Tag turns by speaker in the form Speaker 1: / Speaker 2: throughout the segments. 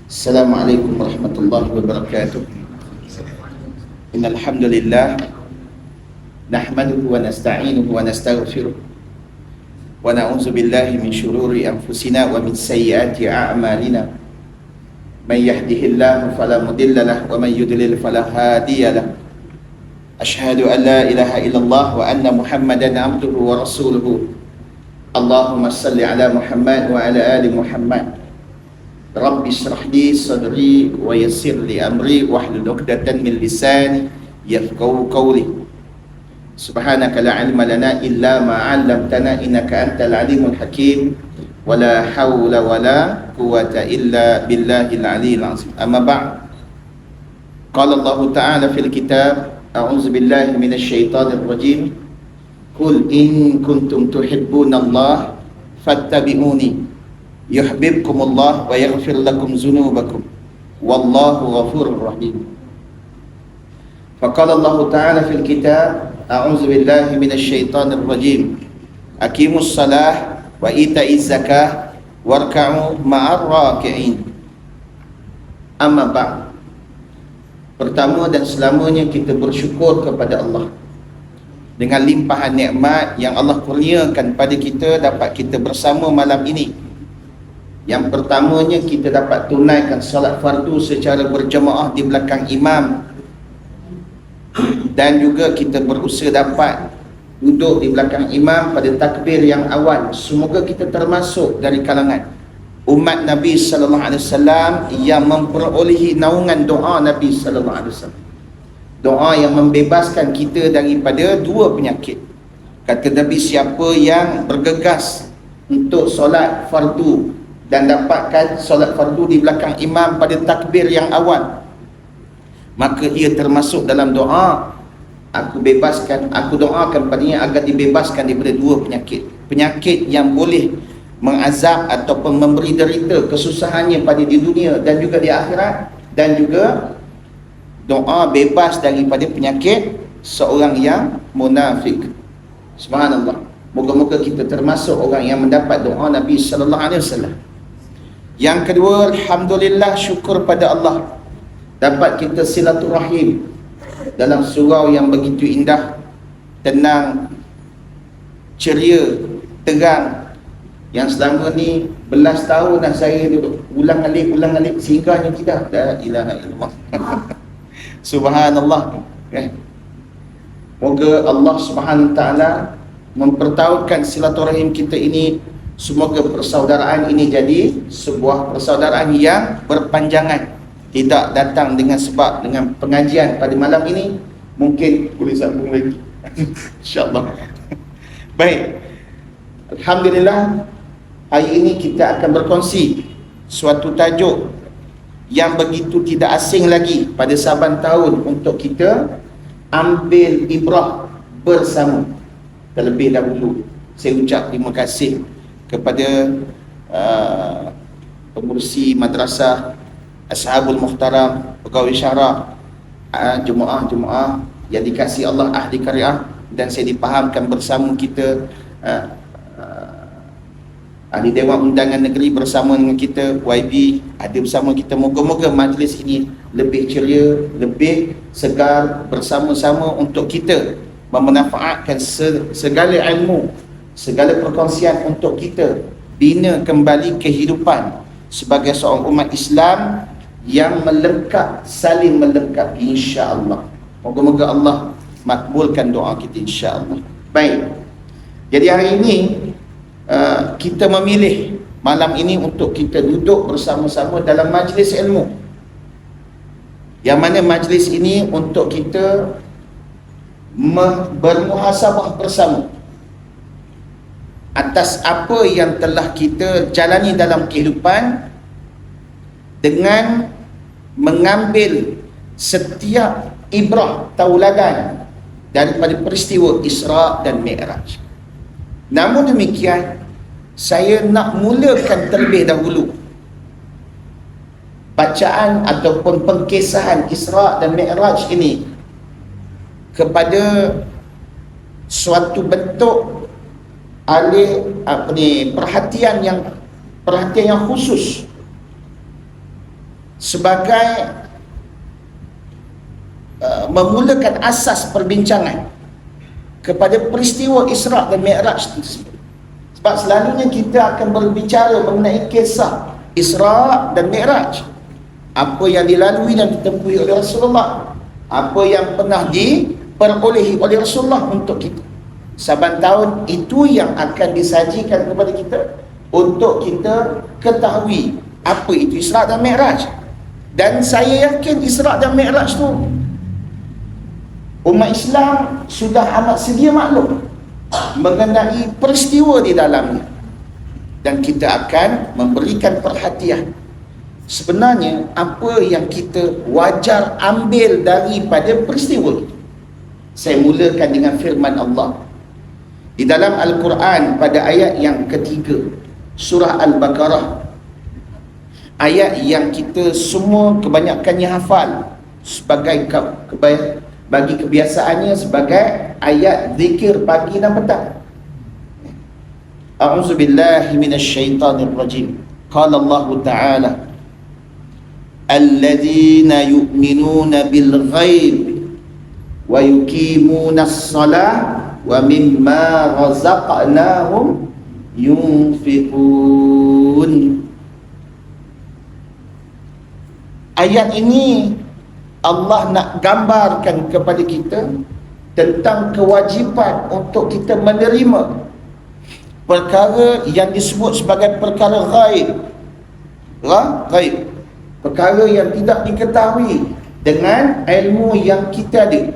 Speaker 1: Assalamualaikum warahmatullahi wabarakatuh. Innal hamdalillah nahmaduhu wa nasta'inuhu wa nastaghfiruh wa na'udzu billahi min shururi anfusina wa min sayyiati a'malina. May yahdihillahu fala mudilla lahu wa may yudlil fala hadiya lahu. Asyhadu an la ilaha illallah wa anna Muhammadan abduhu wa rasuluhu. Allahumma salli ala Muhammad wa ala ali Muhammad. Rabbi shrah li sadri wa yassir li amri wahlul 'uqdatam min lisani yafqahu qawli. Subhanaka la ilma lana illa ma 'allamtana innaka antal alimul hakim. Wala haula wala quwwata illa billahil aliyyil azim. Amma ba'd. Qala Allah Ta'ala fil kitab, a'udzu billahi minasy syaithanir rajim. Qul in kuntum tuhibbunallaha fattabi'uni yuhibbukumullah wa yaghfir lakum dzunubakum wallahu ghafurur rahim. Faqala Allah Ta'ala fil kitab, a'udzu billahi minasy syaithanir rajim. Aqimus shalah wa ita'iz zakah warka'u ma'ar raki'in. Amma ba'd. Pertama dan selamanya kita bersyukur kepada Allah dengan limpahan nikmat yang Allah kurniakan pada kita dapat kita bersama malam ini. Yang pertamanya kita dapat tunaikan salat fardu secara berjemaah di belakang imam, dan juga kita berusaha dapat duduk di belakang imam pada takbir yang awal. Semoga kita termasuk dari kalangan umat Nabi sallallahu alaihi wasallam yang memperolehi naungan doa Nabi sallallahu alaihi wasallam. Doa yang membebaskan kita daripada dua penyakit. Kata Nabi, siapa yang bergegas untuk solat fardu dan dapatkan solat fardu di belakang imam pada takbir yang awal, maka ia termasuk dalam doa, aku doakan padanya agar dibebaskan daripada dua penyakit yang boleh mengazab ataupun memberi derita kesusahannya pada di dunia dan juga di akhirat, dan juga doa bebas daripada penyakit seorang yang munafik. Subhanallah. Moga-moga kita termasuk orang yang mendapat doa Nabi sallallahu alaihi wasallam. Yang kedua, alhamdulillah, syukur pada Allah dapat kita silaturahim dalam surau yang begitu indah, tenang, ceria, terang, yang selama ni belas tahun dah saya ulang-alik singgahnya tidak. La ilaha illallah. Subhanallah. Moga Allah Subhanahu taala mempertautkan silaturahim kita ini. Semoga persaudaraan ini jadi sebuah persaudaraan yang berpanjangan, tidak datang dengan sebab dengan pengajian pada malam ini. Mungkin boleh sambung lagi insyaAllah. Baik, alhamdulillah, hari ini kita akan berkongsi suatu tajuk yang begitu tidak asing lagi pada saban tahun untuk kita ambil ibrah bersama. Terlebih dahulu saya ucap terima kasih kepada pengurusi madrasah Ashabul Muhtaram, pegawai syarah, jemaah-jemaah yang dikasihi Allah, ahli karyah, dan saya dipahamkan bersama kita ahli Dewan Undangan Negeri bersama dengan kita, YB ada bersama kita. Moga-moga majlis ini lebih ceria, lebih segar, bersama-sama untuk kita memanfaatkan segala ilmu, segala perkongsian untuk kita bina kembali kehidupan sebagai seorang umat Islam yang melengkap, saling melengkapi, insya-Allah. Moga-moga Allah makbulkan doa kita, insya-Allah. Baik. Jadi hari ini kita memilih malam ini untuk kita duduk bersama-sama dalam majlis ilmu. Yang mana majlis ini untuk kita bermuhasabah bersama atas apa yang telah kita jalani dalam kehidupan, dengan mengambil setiap ibrah tauladan daripada peristiwa Isra dan Mi'raj. Namun demikian, saya nak mulakan terlebih dahulu bacaan ataupun pengkisahan Isra dan Mi'raj ini kepada suatu bentuk perhatian yang khusus sebagai memulakan asas perbincangan kepada peristiwa Isra' dan Mi'raj tersebut. Sebab selalunya kita akan berbicara mengenai kisah Isra' dan Mi'raj, apa yang dilalui dan ditempuhi oleh Rasulullah, apa yang pernah diperolehi oleh Rasulullah untuk kita. Saban tahun itu yang akan disajikan kepada kita untuk kita ketahui apa itu Isra' dan Mi'raj. Dan saya yakin Isra' dan Mi'raj tu umat Islam sudah amat sedia maklum mengenai peristiwa di dalamnya, dan kita akan memberikan perhatian. Sebenarnya apa yang kita wajar ambil daripada peristiwa itu. Saya mulakan dengan firman Allah di dalam Al-Quran pada ayat yang ketiga, surah Al-Baqarah, ayat yang kita semua kebanyakannya hafal sebagai bagi kebiasaannya sebagai ayat zikir pagi dan petang. A'udzubillahi minasyaitanir rajim. Qala Allah Ta'ala, alladzina yu'minuna bil ghaib wa yuqimuna as-salah wa mimma razaqnahum yunfiqun. Ayat ini Allah nak gambarkan kepada kita tentang kewajipan untuk kita menerima perkara yang disebut sebagai perkara ghaib. Ghaib, perkara yang tidak diketahui dengan ilmu yang kita ada,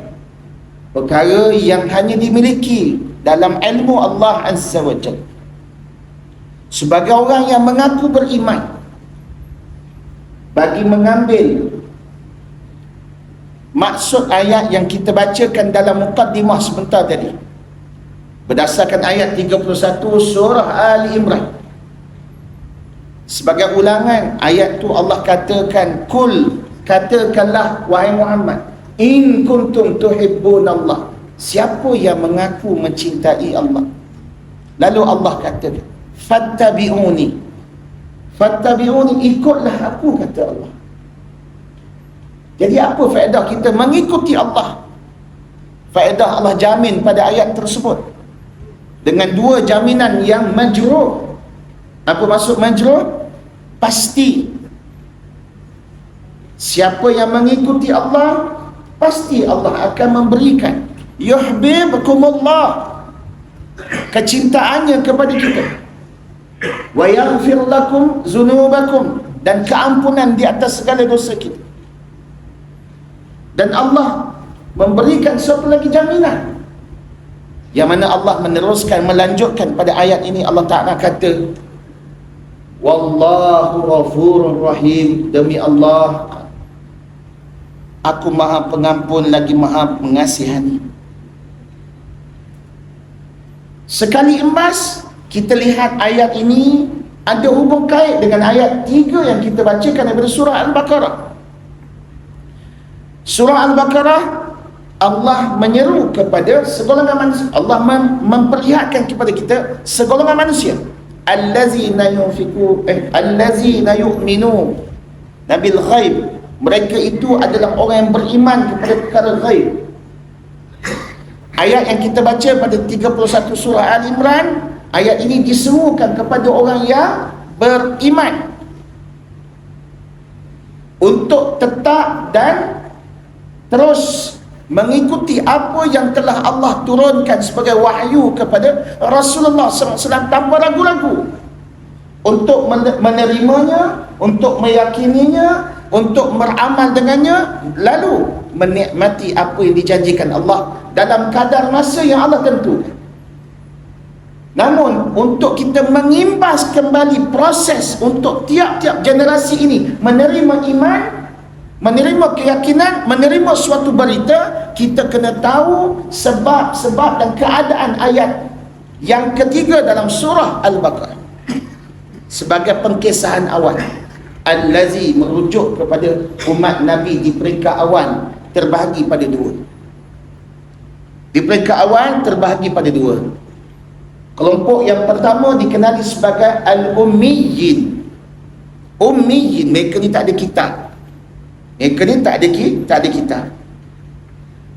Speaker 1: perkara yang hanya dimiliki dalam ilmu Allah Azza wa Jalla. Sebagai orang yang mengaku beriman, bagi mengambil maksud ayat yang kita bacakan dalam muqaddimah sebentar tadi, berdasarkan ayat 31 surah Ali Imran, sebagai ulangan ayat tu Allah katakan, kul, katakanlah wahai Muhammad, in kuntum tuhibbunallah, siapa yang mengaku mencintai Allah. Lalu Allah katakan, fattabi'uni, fattabi'uni, ikutlah aku, kata Allah. Jadi apa faedah kita mengikuti Allah? Faedah Allah jamin pada ayat tersebut dengan dua jaminan yang majruh. Apa maksud majruh? Pasti. Siapa yang mengikuti Allah, pasti Allah akan memberikan yuhibbukumullah, kecintaannya kepada kita, wa yaghfir lakum dzunubakum, dan keampunan di atas segala dosa kita. Dan Allah memberikan satu lagi jaminan, yang mana Allah meneruskan, melanjutkan pada ayat ini. Allah Ta'ala kata, wallahu ghafurur rahim, demi Allah, aku maha pengampun lagi maha mengasihani. Sekali embas kita lihat ayat ini ada hubung kait dengan ayat 3 yang kita bacakan daripada surah Al-Baqarah. Surah Al-Baqarah, Allah menyeru kepada segolongan manusia. Allah memperlihatkan kepada kita segolongan manusia, allazina yu'minu bil ghaib, mereka itu adalah orang yang beriman kepada perkara ghaib. Ayat yang kita baca pada 31 surah Al-Imran, ayat ini diserukan kepada orang yang beriman untuk tetap dan terus mengikuti apa yang telah Allah turunkan sebagai wahyu kepada Rasulullah SAW tanpa ragu-ragu, untuk menerimanya, untuk meyakininya, untuk beramal dengannya, lalu menikmati apa yang dijanjikan Allah dalam kadar masa yang Allah tentukan. Namun untuk kita mengimbas kembali proses untuk tiap-tiap generasi ini menerima iman, menerima keyakinan, menerima suatu berita, kita kena tahu sebab-sebab dan keadaan ayat yang ketiga dalam surah Al-Baqarah sebagai pengkisahan awal. Allazi merujuk kepada umat Nabi di peringkat awal terbahagi pada dua. Di peringkat awal terbahagi pada dua. Kelompok yang pertama dikenali sebagai Al-Ummiyin. Ummiyin, mereka ni tak ada kitab. Mereka ni tak ada kitab.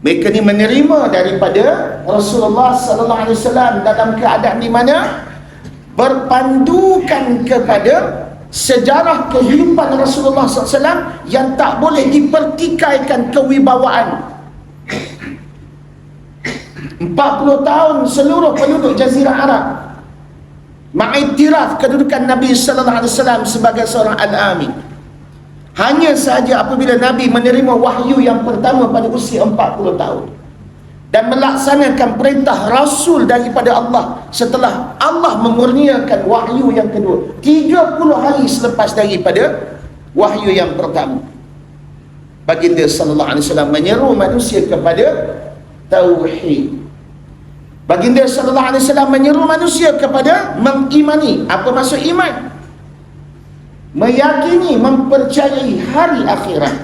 Speaker 1: Mereka ni menerima daripada Rasulullah sallallahu alaihi wasallam dalam keadaan di mana berpandukan kepada sejarah kehidupan Rasulullah SAW yang tak boleh dipertikaikan kewibawaan. 40 tahun seluruh penduduk Jazirah Arab mengiktiraf kedudukan Nabi sallallahu alaihi wasallam sebagai seorang al-amin. Hanya sahaja apabila Nabi menerima wahyu yang pertama pada usia 40 tahun dan melaksanakan perintah Rasul daripada Allah setelah Allah memurniakan wahyu yang kedua 30 hari selepas daripada wahyu yang pertama, baginda sallallahu alaihi wasallam menyeru manusia kepada tauhid. Baginda sallallahu alaihi wasallam menyeru manusia kepada mengimani. Apa maksud iman? Meyakini, mempercayai hari akhirat.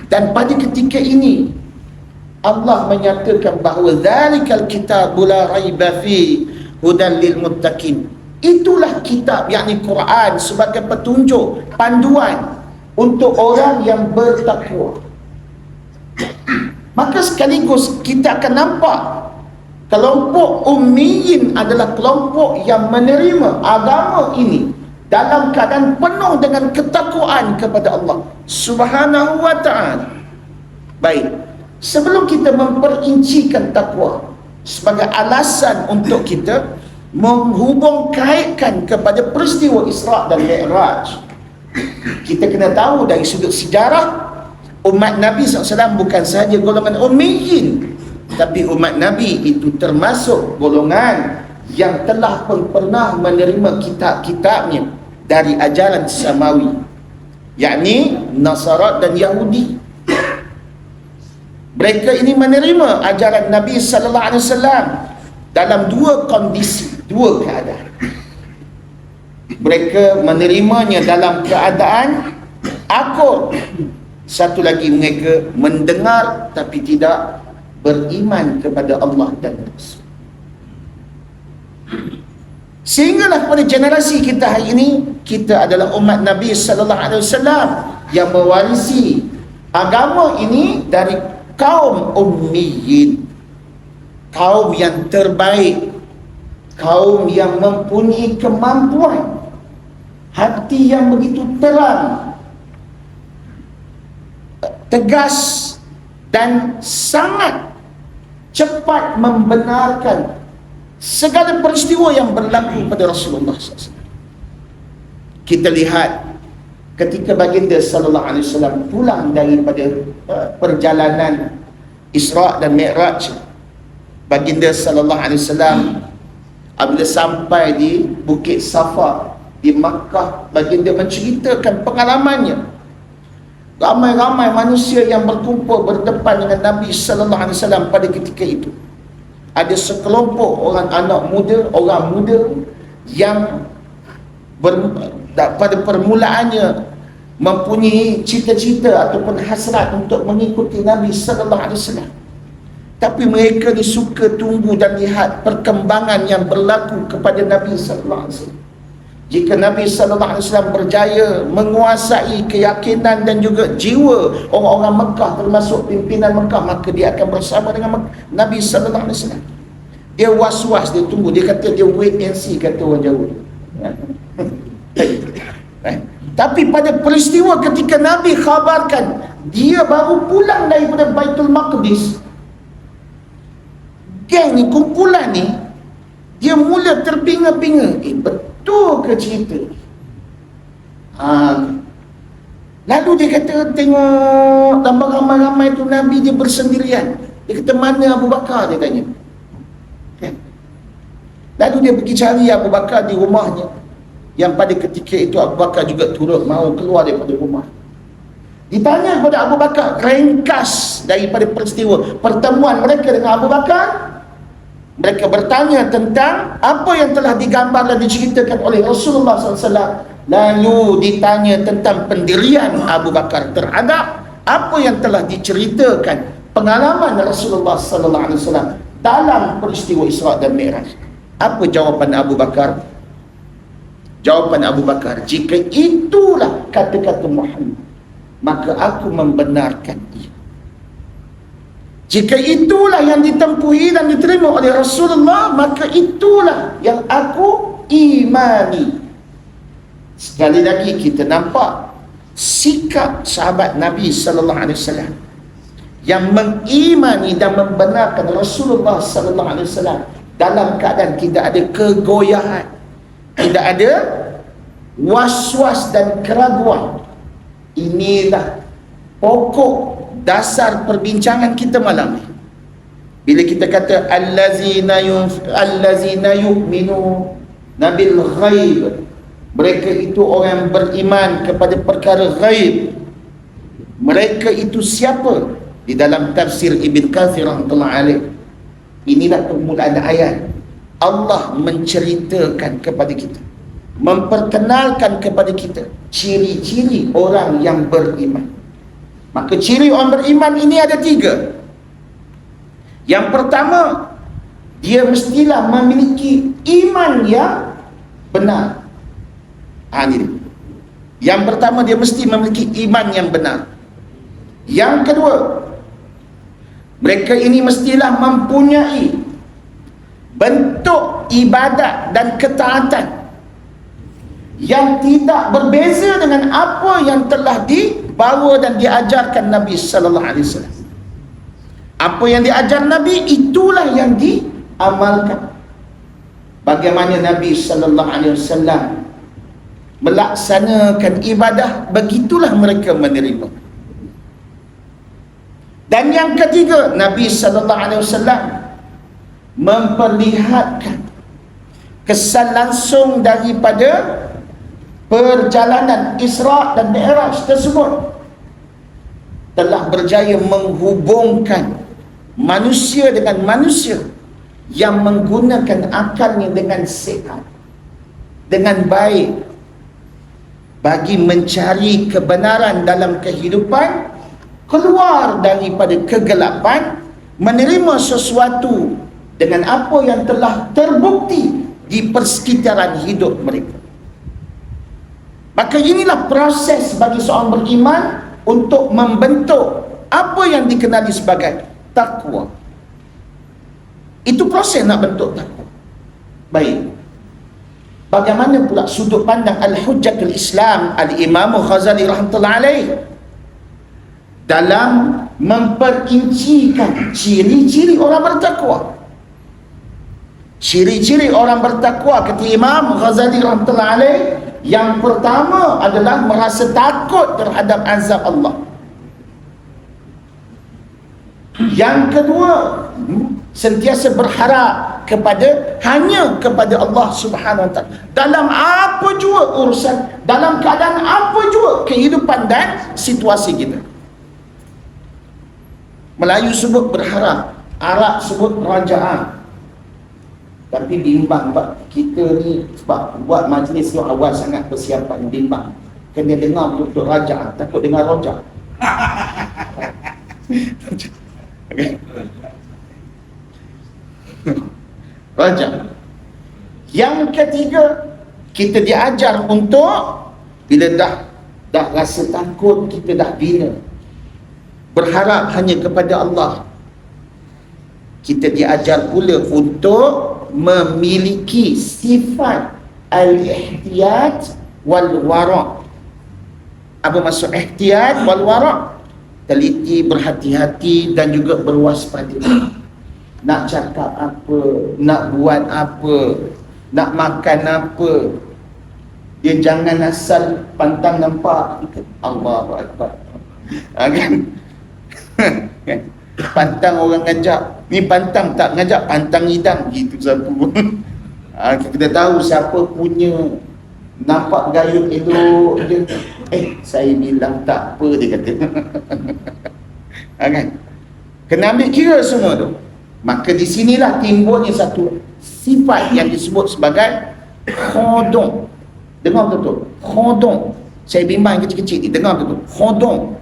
Speaker 1: Dan pada ketika ini Allah menyatakan bahawa zalikal kitabul la raiba fi hudan lil muttaqin. Itulah kitab, yakni Quran, sebagai petunjuk, panduan untuk orang yang bertakwa. Maka sekaligus kita akan nampak kelompok ummiyin adalah kelompok yang menerima agama ini dalam keadaan penuh dengan ketakwaan kepada Allah Subhanahu wa ta'ala. Baik, sebelum kita memperincikan takwa sebagai alasan untuk kita menghubung kaitkan kepada peristiwa Isra' dan Mi'raj, kita kena tahu dari sudut sejarah, umat Nabi SAW bukan sahaja golongan ummiyin, tapi umat Nabi itu termasuk golongan yang telah pun pernah menerima kitab-kitabnya dari ajaran samawi, yakni Nasarat dan Yahudi. Mereka ini menerima ajaran Nabi sallallahu alaihi wasallam dalam dua kondisi, dua keadaan. Mereka menerimanya dalam keadaan akur. Satu lagi, mereka mendengar tapi tidak beriman kepada Allah dan Rasul. Sehinggalah pada generasi kita hari ini, kita adalah umat Nabi sallallahu alaihi wasallam yang mewarisi agama ini dari kaum ummiyin, kaum yang terbaik, kaum yang mempunyai kemampuan, hati yang begitu terang, tegas dan sangat cepat membenarkan segala peristiwa yang berlaku pada Rasulullah SAW. Kita lihat ketika baginda sallallahu alaihi wasallam pulang daripada perjalanan Isra' dan Mi'raj, baginda sallallahu alaihi wasallam apabila sampai di Bukit Safa di Makkah, baginda menceritakan pengalamannya. Ramai-ramai manusia yang berkumpul berdepan dengan Nabi sallallahu alaihi wasallam pada ketika itu. Ada sekelompok orang anak muda, orang muda yang pada permulaannya mempunyai cita-cita ataupun hasrat untuk mengikuti Nabi sallallahu alaihi wasallam. Tapi mereka ni suka tunggu dan lihat perkembangan yang berlaku kepada Nabi sallallahu alaihi wasallam. Jika Nabi sallallahu alaihi wasallam berjaya menguasai keyakinan dan juga jiwa orang-orang Mekah, termasuk pimpinan Mekah, maka dia akan bersama dengan Nabi sallallahu alaihi wasallam. Dia was-was, dia tunggu, dia kata dia wait and see, kata orang Jawa. Tapi pada peristiwa ketika Nabi khabarkan dia baru pulang daripada Baitul Maqdis, geng ni, kumpulan ni, dia mula terbinga-binga. Betul ke cerita? Lalu dia kata, tengok tambah ramai-ramai tu Nabi dia bersendirian. Dia kata, mana Abu Bakar? Dia tanya. Lalu dia pergi cari Abu Bakar di rumahnya, yang pada ketika itu Abu Bakar juga turut mahu keluar daripada rumah. Ditanya kepada Abu Bakar ringkas daripada peristiwa pertemuan mereka dengan Abu Bakar. Mereka bertanya tentang apa yang telah digambar dan diceritakan oleh Rasulullah SAW. Lalu ditanya tentang pendirian Abu Bakar terhadap apa yang telah diceritakan pengalaman Rasulullah SAW dalam peristiwa Isra' dan Mi'raj. Apa jawapan Abu Bakar? Jawapan Abu Bakar, jika itulah kata-kata Muhammad, maka aku membenarkan ia. Jika itulah yang ditempuhi dan diterima oleh Rasulullah, maka itulah yang aku imani. Sekali lagi kita nampak sikap sahabat Nabi sallallahu alaihi wasallam yang mengimani dan membenarkan Rasulullah sallallahu alaihi wasallam dalam keadaan tidak ada kegoyahan, tidak ada was-was dan keraguan. Inilah pokok dasar perbincangan kita malam ni. Bila kita kata allazina yu'minu nabil ghaib, mereka itu orang beriman kepada perkara ghaib. Mereka itu siapa? Di dalam tafsir Ibn Kathir rahmatullahi alaih, inilah permulaan ayat. Allah menceritakan kepada kita, memperkenalkan kepada kita ciri-ciri orang yang beriman. Maka ciri orang beriman ini ada 3. Yang pertama, dia mestilah memiliki iman yang benar. Ini. Yang pertama, dia mesti memiliki iman yang benar. Yang kedua, mereka ini mestilah mempunyai bentuk ibadat dan ketaatan yang tidak berbeza dengan apa yang telah dibawa dan diajarkan Nabi sallallahu alaihi wasallam. Apa yang diajar Nabi, itulah yang diamalkan. Bagaimana Nabi sallallahu alaihi wasallam melaksanakan ibadah, begitulah mereka menerima. Dan yang ketiga, Nabi sallallahu alaihi wasallam memperlihatkan kesan langsung daripada perjalanan Isra dan Mi'raj tersebut telah berjaya menghubungkan manusia dengan manusia yang menggunakan akalnya dengan sihat, dengan baik, bagi mencari kebenaran dalam kehidupan, keluar daripada kegelapan, menerima sesuatu dengan apa yang telah terbukti di persekitaran hidup mereka. Maka inilah proses bagi seorang beriman untuk membentuk apa yang dikenali sebagai takwa. Itu proses nak bentuk takwa. Baik. Bagaimana pula sudut pandang Al-Hujjatul Islam Al-Imam Ghazali rahmatullahi alaih dalam memperincikan ciri-ciri orang bertakwa? Ciri-ciri orang bertakwa kata Imam Ghazali rahmatullahi alaih, yang pertama adalah merasa takut terhadap azab Allah. Yang kedua, sentiasa berharap hanya kepada Allah Subhanahu wa taala dalam apa jua urusan, dalam keadaan apa jua kehidupan dan situasi kita. Melayu sebut berharap, Arab sebut raja'ah. Tapi bimbang kita ni sebab buat majlis yang awal sangat persiapan, bimbang kena dengar betul-betul raja'ah, takut dengar rojak. Okay. Raja. Yang ketiga, kita diajar untuk bila dah rasa takut, kita dah bina, berharap hanya kepada Allah. Kita diajar pula untuk memiliki sifat al-ihtiyat wal wara'. Apa maksud ihtiyat wal wara'? Teliti, berhati-hati dan juga berwaspada. Nak cakap apa, nak buat apa, nak makan apa, dia jangan asal pantang nampak. Allahu Akbar. Kan? Pantang orang ngajak, ni pantang tak ngajak, pantang hidang gitu sapu. Kita tahu siapa punya, nampak gayung elok je, saya bilang tak apa, dia kata. Kan? Kena ambil kira semua tu. Maka di sinilah timbulnya satu sifat yang disebut sebagai khodong. Dengar betul-betul, khodong. Saya bimbang kecil-kecil ni, dengar betul-betul, khodong.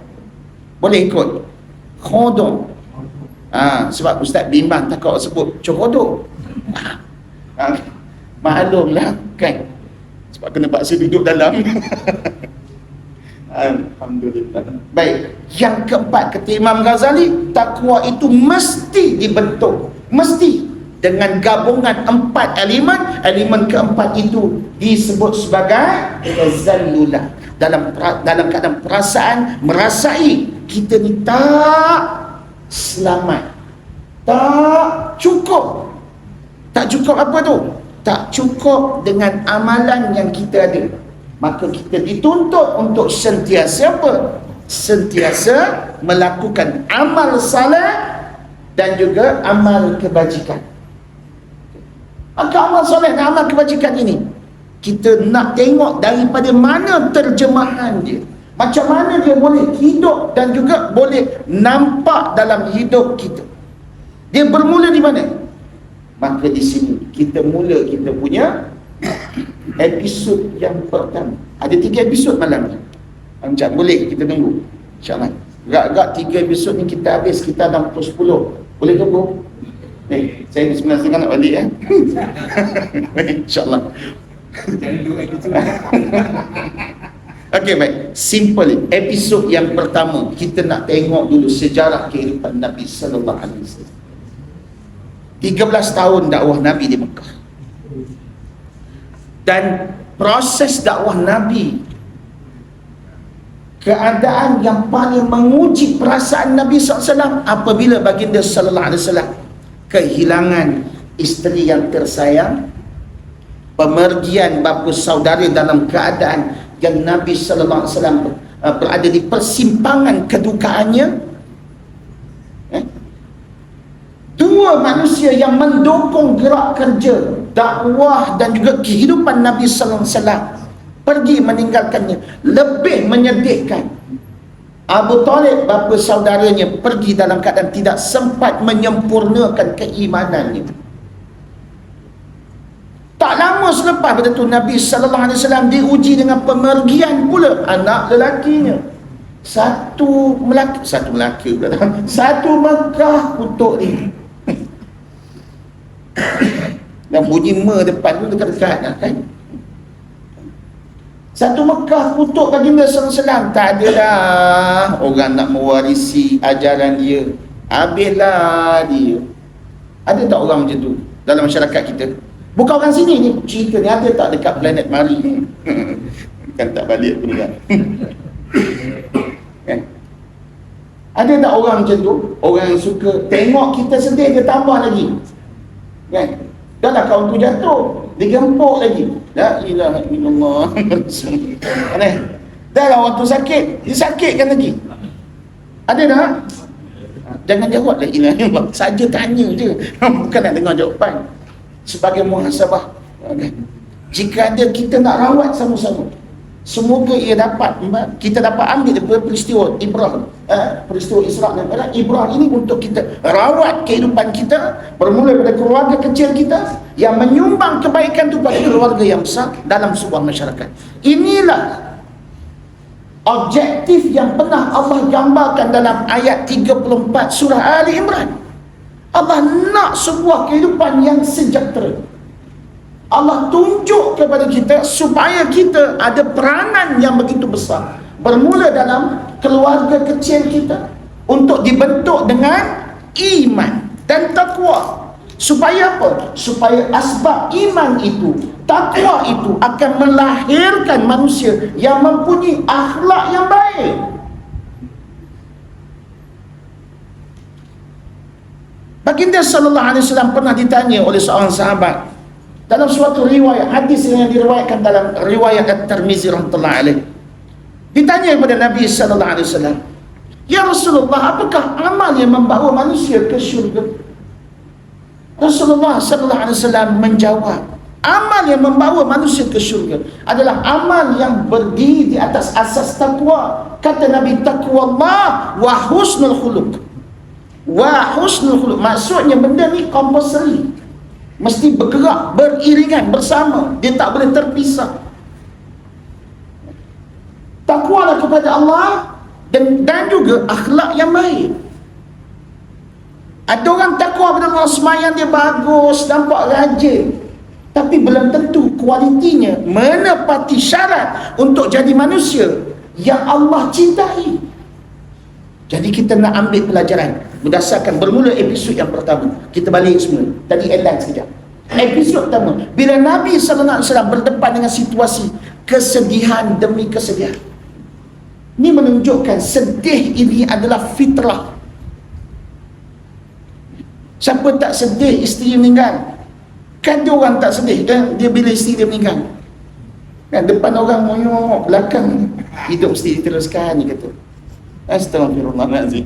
Speaker 1: Boleh ikut khodong. Sebab Ustaz bimbang takut sebut cokodok. Maklumlah kan, sebab kena paksa duduk dalam. Alhamdulillah. Baik, yang keempat kata Imam Ghazali, takwa itu mesti dibentuk, mesti dengan gabungan 4 elemen. Elemen keempat itu disebut sebagai tazallula. Dalam keadaan perasaan merasai kita ni tak selamat, tak cukup. Tak cukup apa tu? Tak cukup dengan amalan yang kita ada. Maka kita dituntut untuk sentiasa apa? Sentiasa melakukan amal saleh dan juga amal kebajikan. Maka amal saleh dan amal kebajikan ini kita nak tengok daripada mana terjemahan dia, macam mana dia boleh hidup dan juga boleh nampak dalam hidup kita. Dia bermula di mana? Maka di sini kita mula kita punya episod yang pertama. Ada 3 episod malam ni. Macam boleh kita tunggu, InsyaAllah. Gak-gak 3 episod ni kita habis, kita dalam pukul 10. Boleh tunggu? Saya sebenarnya nak balik InsyaAllah. Okey, baik. Simple. Episod yang pertama kita nak tengok dulu sejarah kehidupan Nabi sallallahu alaihi wasallam. 13 tahun dakwah Nabi di Mekah. Dan proses dakwah Nabi, keadaan yang paling menguji perasaan Nabi SAW apabila baginda sallallahu alaihi wasallam kehilangan isteri yang tersayang, pemergian bapa saudara dalam keadaan yang Nabi sallallahu alaihi wasallam berada di persimpangan kedukaannya. Dua manusia yang mendukung gerak kerja, dakwah dan juga kehidupan Nabi sallallahu alaihi wasallam pergi meninggalkannya. Lebih menyedihkan, Abu Talib bapa saudaranya pergi dalam keadaan tidak sempat menyempurnakan keimanannya. Tak lama selepas pada tu Nabi sallallahu alaihi wasallam diuji dengan pemergian pula anak lelakinya. Satu Mekah kutuk ni. Dan bunyi depan tu dekat-dekat kan. Satu Mekah kutuk baginda sallallahu alaihi wasallam. Tak ada dah orang nak mewarisi ajaran dia. Habislah dia. Ada tak orang macam tu dalam masyarakat kita? Bukan orang sini ni, cerita ni ada tak dekat planet Mari? Kan tak balik pun kan. Kan? Ada tak orang macam tu? Orang yang suka tengok kita sedih, dia tambah lagi. Kan? Dah lah kawan tu jatuh, dia gempuk lagi. La ilaha illallah. Aneh. Dah lah orang tu sakit, dia sakitkan lagi. Ada tak? Jangan jawab la ilaha illallah, saja tanya je. Bukan nak dengar jawapan. Sebagai muhasabah, jika ada kita nak rawat sama-sama, semoga kita dapat ambil daripada peristiwa Ibrah, peristiwa Isra dan Mi'raj. Ibrah ini untuk kita rawat kehidupan kita, bermula dari keluarga kecil kita yang menyumbang kebaikan itu pada keluarga yang besar dalam sebuah masyarakat. Inilah objektif yang pernah Allah gambarkan dalam ayat 34 surah Ali Imran. Allah nak sebuah kehidupan yang sejahtera. Allah tunjuk kepada kita supaya kita ada peranan yang begitu besar, bermula dalam keluarga kecil kita, untuk dibentuk dengan iman dan takwa. Supaya apa? Supaya asbab iman itu, takwa itu akan melahirkan manusia yang mempunyai akhlak yang baik. Baginda sallallahu alaihi wasallam pernah ditanya oleh seorang sahabat dalam suatu riwayat hadis yang diriwayatkan dalam riwayat At-Tirmizi rahimahullah alaih. Ditanya kepada Nabi sallallahu alaihi wasallam, "Ya Rasulullah, apakah amal yang membawa manusia ke syurga?" Rasulullah sallallahu alaihi wasallam menjawab, amal yang membawa manusia ke syurga adalah amal yang berdiri di atas asas takwa. Kata Nabi, taqwallah wa husnul khuluq. Wa husnul khuluq, maksudnya benda ni compulsory, mesti bergerak beriringan bersama, dia tak boleh terpisah. Takwalah kepada Allah dan juga akhlak yang baik. Ada orang takwa kepada Allah, sembahyang dia bagus, nampak rajin, tapi belum tentu kualitinya menepati syarat untuk jadi manusia yang Allah cintai. Jadi kita nak ambil pelajaran berdasarkan bermula episod yang pertama. Kita balik semula. Tadi elan sekejap. Episod pertama, bila Nabi SAW berdepan dengan situasi kesedihan demi kesedihan. Ini menunjukkan sedih ini adalah fitrah. Siapa tak sedih isteri meninggal? Kan dia orang tak sedih kan? Dia bila isteri dia meninggal kan, depan orang moyok, belakang hidup mesti diteruskan, dia kata astagfirullahaladzim,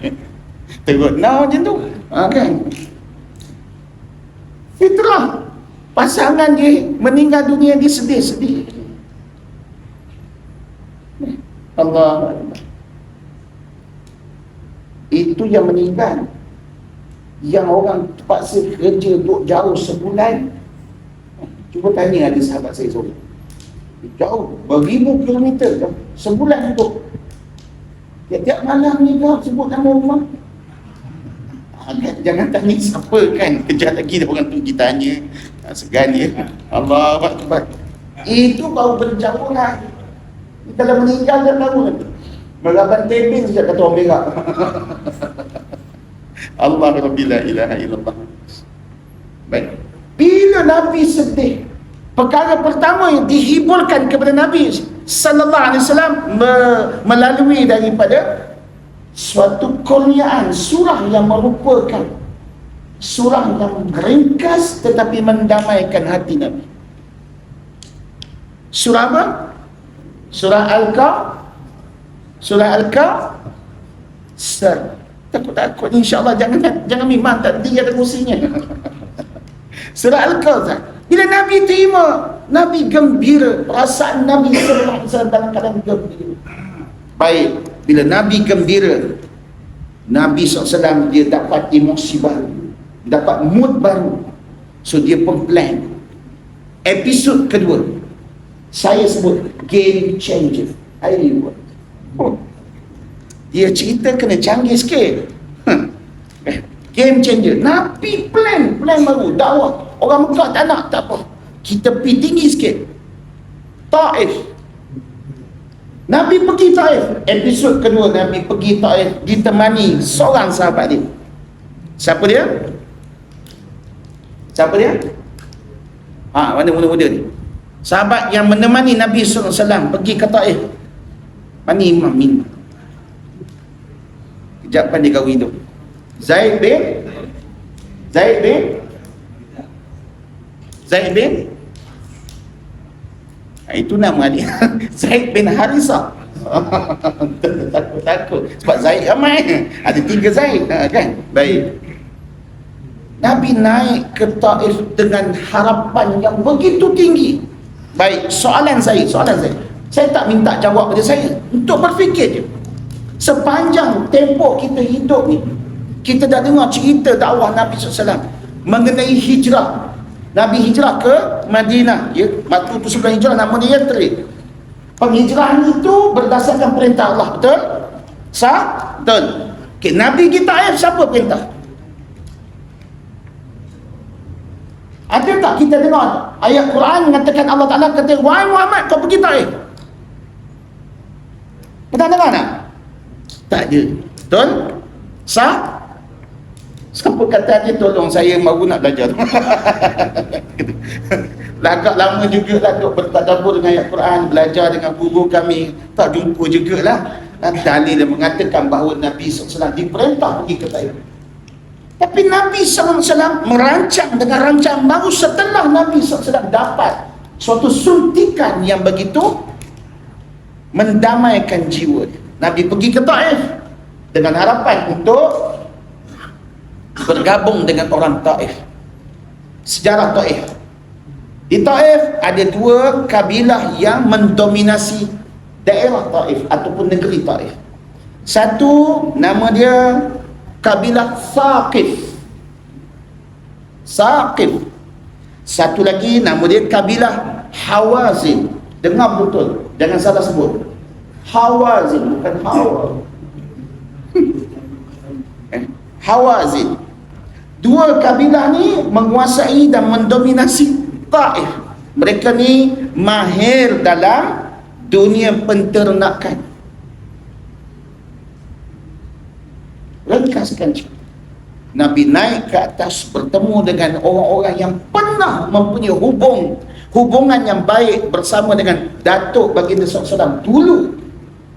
Speaker 1: teruk macam tu, kan? Fitrah. Pasangan dia meninggal dunia, dia sedih. Allah, itu yang meninggal. Yang orang terpaksa kerja duduk jauh sebulan. Cuba tanya ada sahabat saya seorang, jauh beribu kilometer sebulan duduk, tiap-tiap malam ni kau sebut nama rumah. Jangan tanya siapa kan, kejap lagi orang tu kita tanya, segan dia. Allahu Akbar. Itu baru berjauhan. Kalau meninggal dah tahu nanti melaban tebing sejak kata orang berak. Allah Rabbil la ilaha illallah. Baik, bila Nabi sedih, perkara pertama yang dihiburkan kepada Nabi sallallahu alaihi wasallam melalui daripada suatu kurniaan surah yang merupakan surah yang ringkas tetapi mendamaikan hati Nabi. Surah apa? Surah Al-Kahf. Surah Al-Kahf. Takut insya-Allah jangan memang tak tinggal kursinya. Surah Al-Kahf. Bila Nabi terima, Nabi gembira, perasaan Nabi sallallahu alaihi wasallam dalam keadaan gembira. Baik, bila Nabi gembira, Nabi SAW dia dapat emosi baru, dapat mood baru. So dia pun plan. Episod kedua saya sebut game changer. Dia cerita kena canggih sikit. Game changer. Nabi plan baru, dakwah. Orang Mekah tak nak, tak apa, kita pergi tinggi sikit, Taif. Nabi pergi Taif. Episod kedua Nabi pergi Taif ditemani seorang sahabat dia. Siapa dia? Mana muda-muda ni? Sahabat yang menemani Nabi SAW pergi ke Taif. Mana Imam? Kejap dia kahwin tu. Zaid bin itu nama dia. Zaid bin Harisah. Takut sebab Zaid ramai, ada 3 Zaid kan. Baik, Nabi naik ke Taif dengan harapan yang begitu tinggi. Baik, soalan saya, saya tak minta jawab pada saya, untuk berfikir je. Sepanjang tempoh kita hidup ni, kita dah dengar cerita dakwah Nabi SAW mengenai hijrah. Nabi hijrah ke Madinah, ya, waktu tu sebelum hijrah nama dia Yathrib. Penghijrahan itu berdasarkan perintah Allah, betul? Betul. Okay, Nabi kita siapa perintah? Ada tak kita dengar ayat Quran mengatakan Allah Ta'ala kata, wahai Muhammad kau pergi Taif? Pernah dengar tak? Tak ada. Betul? Siapa kata dia tolong saya baru nak belajar. Agak lama jugalah duk bertadabbur dengan ayat Quran, belajar dengan guru kami, tak jumpa jugalah dalil yang mengatakan bahawa Nabi SAW diperintah pergi ke Taif. Tapi Nabi SAW merancang dengan rancangan baru setelah Nabi SAW dapat suatu suntikan yang begitu mendamaikan jiwa dia. Nabi pergi ke Taif dengan harapan untuk bergabung dengan orang Taif. Sejarah Taif. Di Taif ada 2 kabilah yang mendominasi daerah Taif ataupun negeri Taif. Satu nama dia kabilah Saqif. Satu lagi nama dia kabilah Hawazin. Dengar betul, jangan salah sebut. Hawazin, bukan Hawazin. 2 kabilah ni menguasai dan mendominasi Taif. Mereka ni mahir dalam dunia penternakan. Ringkaskan cerita, Nabi naik ke atas bertemu dengan orang-orang yang pernah mempunyai hubungan yang baik bersama dengan Datuk Baginda SAW dulu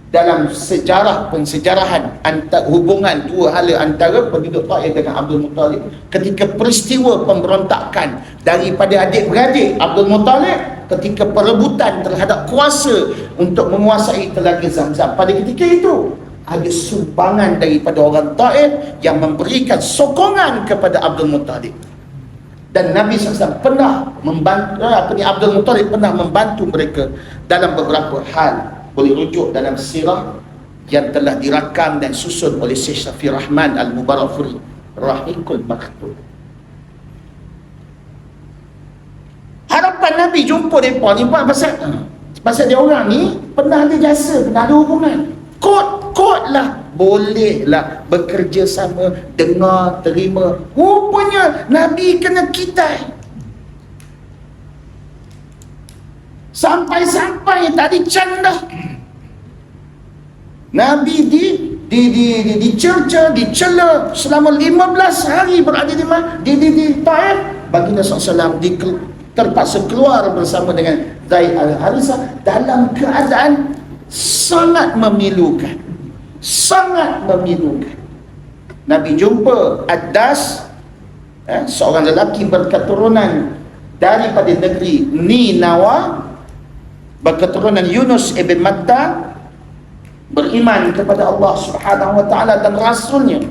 Speaker 1: dalam sejarah pensejarahan hubungan dua hala antara penduduk Taif dengan Abdul Muttalib ketika peristiwa pemberontakan daripada adik-beradik Abdul Muttalib ketika perebutan terhadap kuasa untuk menguasai Telaga Zamzam. Pada ketika itu ada sumbangan daripada orang Taif yang memberikan sokongan kepada Abdul Muttalib. Dan Nabi SAW pernah membantu, Abdul Muttalib pernah membantu mereka dalam beberapa hal. Boleh rujuk dalam sirah yang telah dirakam dan susun oleh Syekh Syafi Rahman Al-Mubarakfuri, Rahikul Maktul. Harapan Nabi jumpa mereka ni pasal dia orang ni pernah ada jasa, pernah ada hubungan. Kod lah, bolehlah bekerja sama, dengar, terima. Rupanya Nabi kena kitai. Sampai-sampai tak dicandah. Nabi dicerca, dicela selama 15 hari berada di Taif. Baginda SAW terpaksa keluar bersama dengan Zaid Al-Harithah dalam keadaan sangat memilukan. Nabi jumpa Ad-Das, seorang lelaki berketurunan daripada negeri Ninawa, berketurunan Yunus ibn Matta, beriman kepada Allah Subhanahu wa taala dan rasulnya.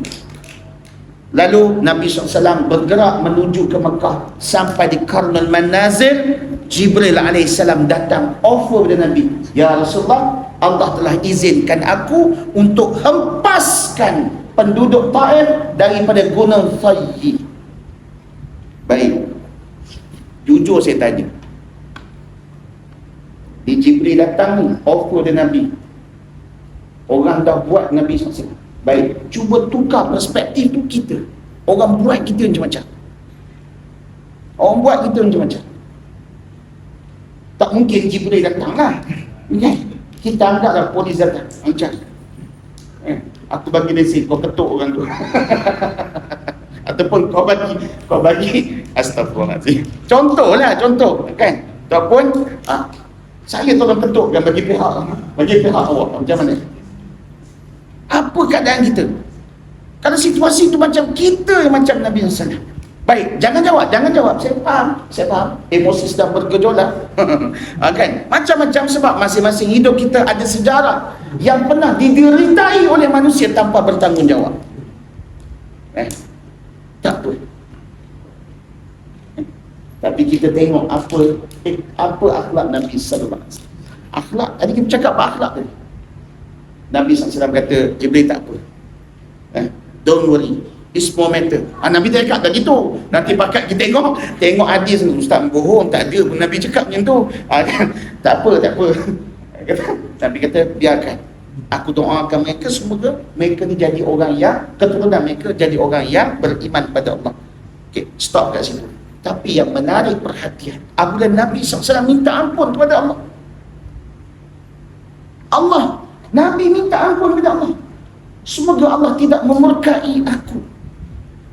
Speaker 1: Lalu Nabi SAW bergerak menuju ke Mekah. Sampai di Qarnul Manazil, Jibril AS datang offer kepada Nabi, ya Rasulullah, Allah telah izinkan aku untuk hempaskan penduduk Taif daripada Gunung Thayyi. Baik, jujur saya tanya, di Jibril datang ni offer dari Nabi, orang dah buat Nabi SAW. Baik, cuba tukar perspektif tu kita. Orang buat kita macam-macam. Orang buat kita macam-macam. Tak mungkin Jibril datang lah. Kita anggaplah polis datang. Macam aku bagi lesen, kau ketuk orang tu. Ataupun kau bagi astagfirullahaladzim. Contoh kan. Ataupun saya tolong ketuk dan bagi pihak awak. Macam mana? Apa keadaan kita? Kalau situasi itu macam kita, macam Nabi SAW. Baik, jangan jawab. Saya faham. Emosi sedang bergejolak. Kan? Macam-macam sebab masing-masing hidup kita ada sejarah yang pernah dideritai oleh manusia tanpa bertanggungjawab. Tak apa. Tapi kita tengok apa akhlak Nabi SAW. Akhlak, tadi kita cakap apa akhlak tadi? Nabi SAW kata, Jibril tak apa, don't worry, it's more matter. Nabi tak cakap tak gitu. Nanti pakat kita tengok hadis ni, ustaz bohong, tak ada pun Nabi cakap macam tu. Tak apa. Nabi kata, biarkan aku doakan mereka, semoga mereka ni jadi orang yang, keturunan mereka jadi orang yang beriman pada Allah. Okay, stop kat situ. Tapi yang menarik perhatian, apabila Nabi SAW minta ampun kepada Allah, Nabi minta ampun kepada Allah, semoga Allah tidak memurkai aku.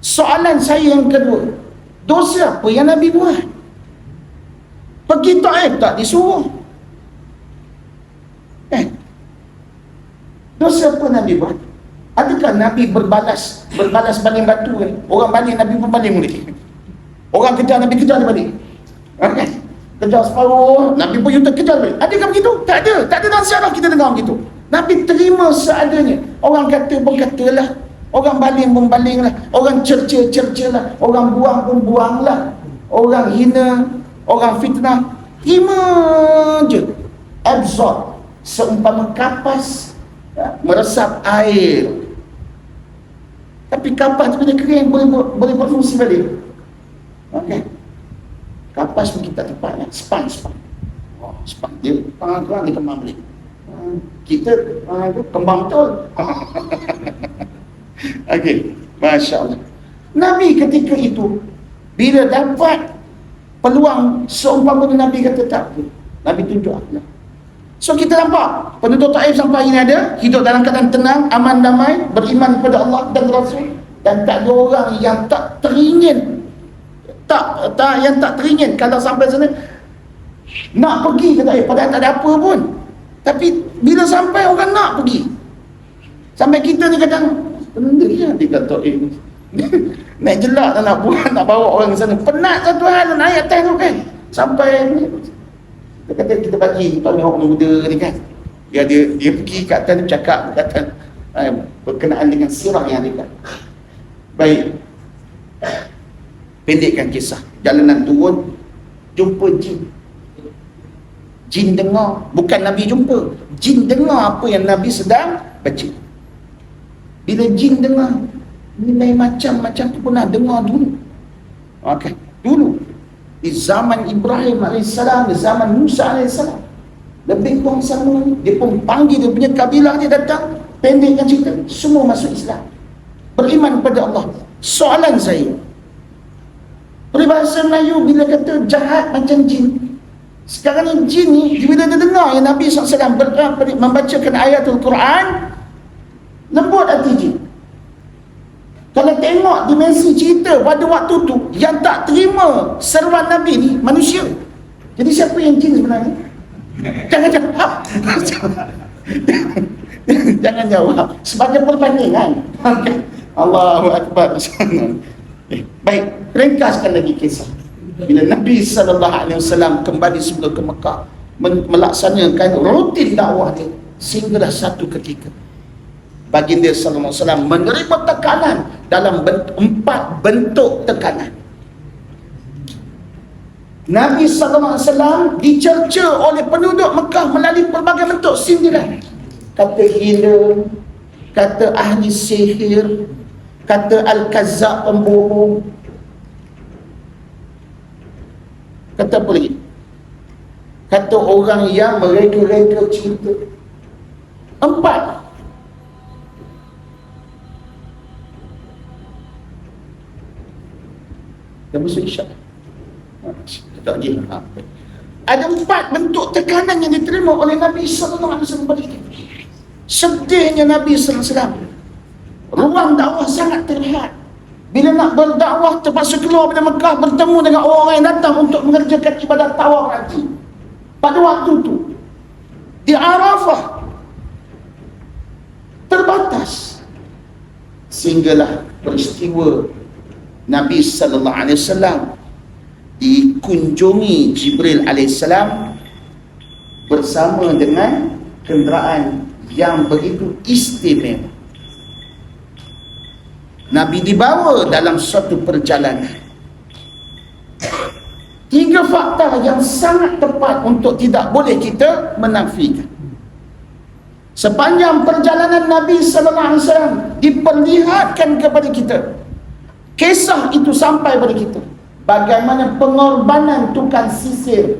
Speaker 1: Soalan saya yang kedua, dosa apa yang Nabi buat? Pergi Taif tak disuruh. Dosa apa Nabi buat? Adakah Nabi berbalas baling batu kan? Orang baling, Nabi pun baling balik. Orang kejar, Nabi kejar dia balik. Kejar separuh, Nabi pun yuta kejar balik. Adakah begitu? Tak ada nasihat kita dengar begitu. Nabi terima seadanya. Orang kata pun katalah, orang baling pun balinglah, orang cerca-cercalah, orang buang pun buanglah, orang hina, orang fitnah, terima je. Absorb. Seumpama kapas meresap air. Tapi kapas tu bila kering boleh berfungsi balik. Okey. Kapas pun kita tepat, span. Span dia kurang dia kembang balik. Kita kembang betul. Okey, Masya Allah. Nabi ketika itu bila dapat peluang seumpama Nabi kata tak apa. Nabi tunjuk akhlak. So kita nampak penduduk Taif sampai hari ini ada, hidup dalam keadaan tenang, aman, damai, beriman kepada Allah dan Rasul, dan tak ada orang yang tak teringin, yang tak teringin kalau sampai sana nak pergi ke Taif, padahal tak ada apa pun. Tapi bila sampai orang nak pergi, sampai kita ni kadang penendirian dia kata naik jelak tak nak buat, nak bawa orang ke sana, penat satu hal naik atas tu kan, sampai dia kata kita bagi orang muda ni kan, dia pergi kat atas tu cakap kata berkenaan dengan sirah yang ada. Baik, pendekkan kisah, jalanan turun, jumpa jin dengar, bukan Nabi jumpa, jin dengar apa yang Nabi sedang baca. Bila jin dengar, nilai macam-macam tu pernah dengar dulu. Okey, dulu di zaman Ibrahim AS, di zaman Musa AS, lebih kurang sama. Dia pun panggil dia punya kabilah, dia datang, pendekkan cerita, semua masuk Islam, beriman kepada Allah. Soalan saya, peribahasa Melayu bila kata jahat macam jin, sekarang ni jin ni bila dia dengar yang Nabi SAW membacakan ayatul Quran, lembut hati jin. Kalau tengok dimensi cerita pada waktu tu, yang tak terima seruan Nabi ni manusia. Jadi siapa yang jin sebenarnya? Jangan jawab. Jangan jawab. Sebagai perbandingan. Okay. Allahu Akbar. Baik, ringkaskan lagi kisah. Bila Nabi SAW kembali semula ke Mekah, melaksanakan rutin dakwah dia, sehinggalah satu ketika baginda sallallahu alaihi wasallam menerima tekanan dalam 4 bentuk tekanan. Nabi sallallahu alaihi wasallam dicerca oleh penduduk Mekah melalui pelbagai bentuk sindiran. Kata gila, kata ahli sihir, kata al-kazzab, pembohong. Kata apa lagi? Kata orang yang mereka-reka cerita. 4. Dah masuk isyak. Tak lagi. Ada 4 bentuk tekanan yang diterima oleh Nabi SAW. Sedihnya Nabi SAW. Ruang dakwah sangat terlihat. Bila nak berdakwah, terpaksa keluar dari Mekah, bertemu dengan orang yang datang untuk mengerjakan ibadat tawaf haji. Pada waktu tu, di Arafah, terbatas. Sehinggalah peristiwa Nabi sallallahu alaihi wasallam dikunjungi Jibril alaihissalam bersama dengan kenderaan yang begitu istimewa. Nabi dibawa dalam suatu perjalanan. 3 fakta yang sangat tepat untuk tidak boleh kita menafikan. Sepanjang perjalanan Nabi sallallahu alaihi wasallam diperlihatkan kepada kita, kisah itu sampai pada kita, bagaimana pengorbanan tukang sisir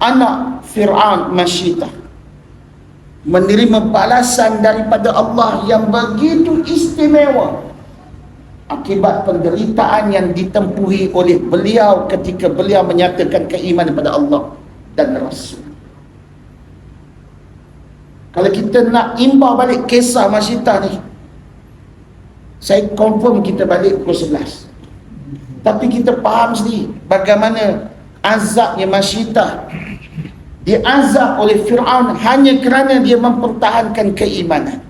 Speaker 1: anak Fir'aun Masyitah menerima balasan daripada Allah yang begitu istimewa akibat penderitaan yang ditempuhi oleh beliau ketika beliau menyatakan keimanan kepada Allah dan Rasul. Kalau kita nak imbau balik kisah Masyitah ni, saya confirm kita balik pukul 11. Tapi kita faham sendiri bagaimana azabnya Masyitah. Diazab oleh Fir'aun hanya kerana dia mempertahankan keimanan.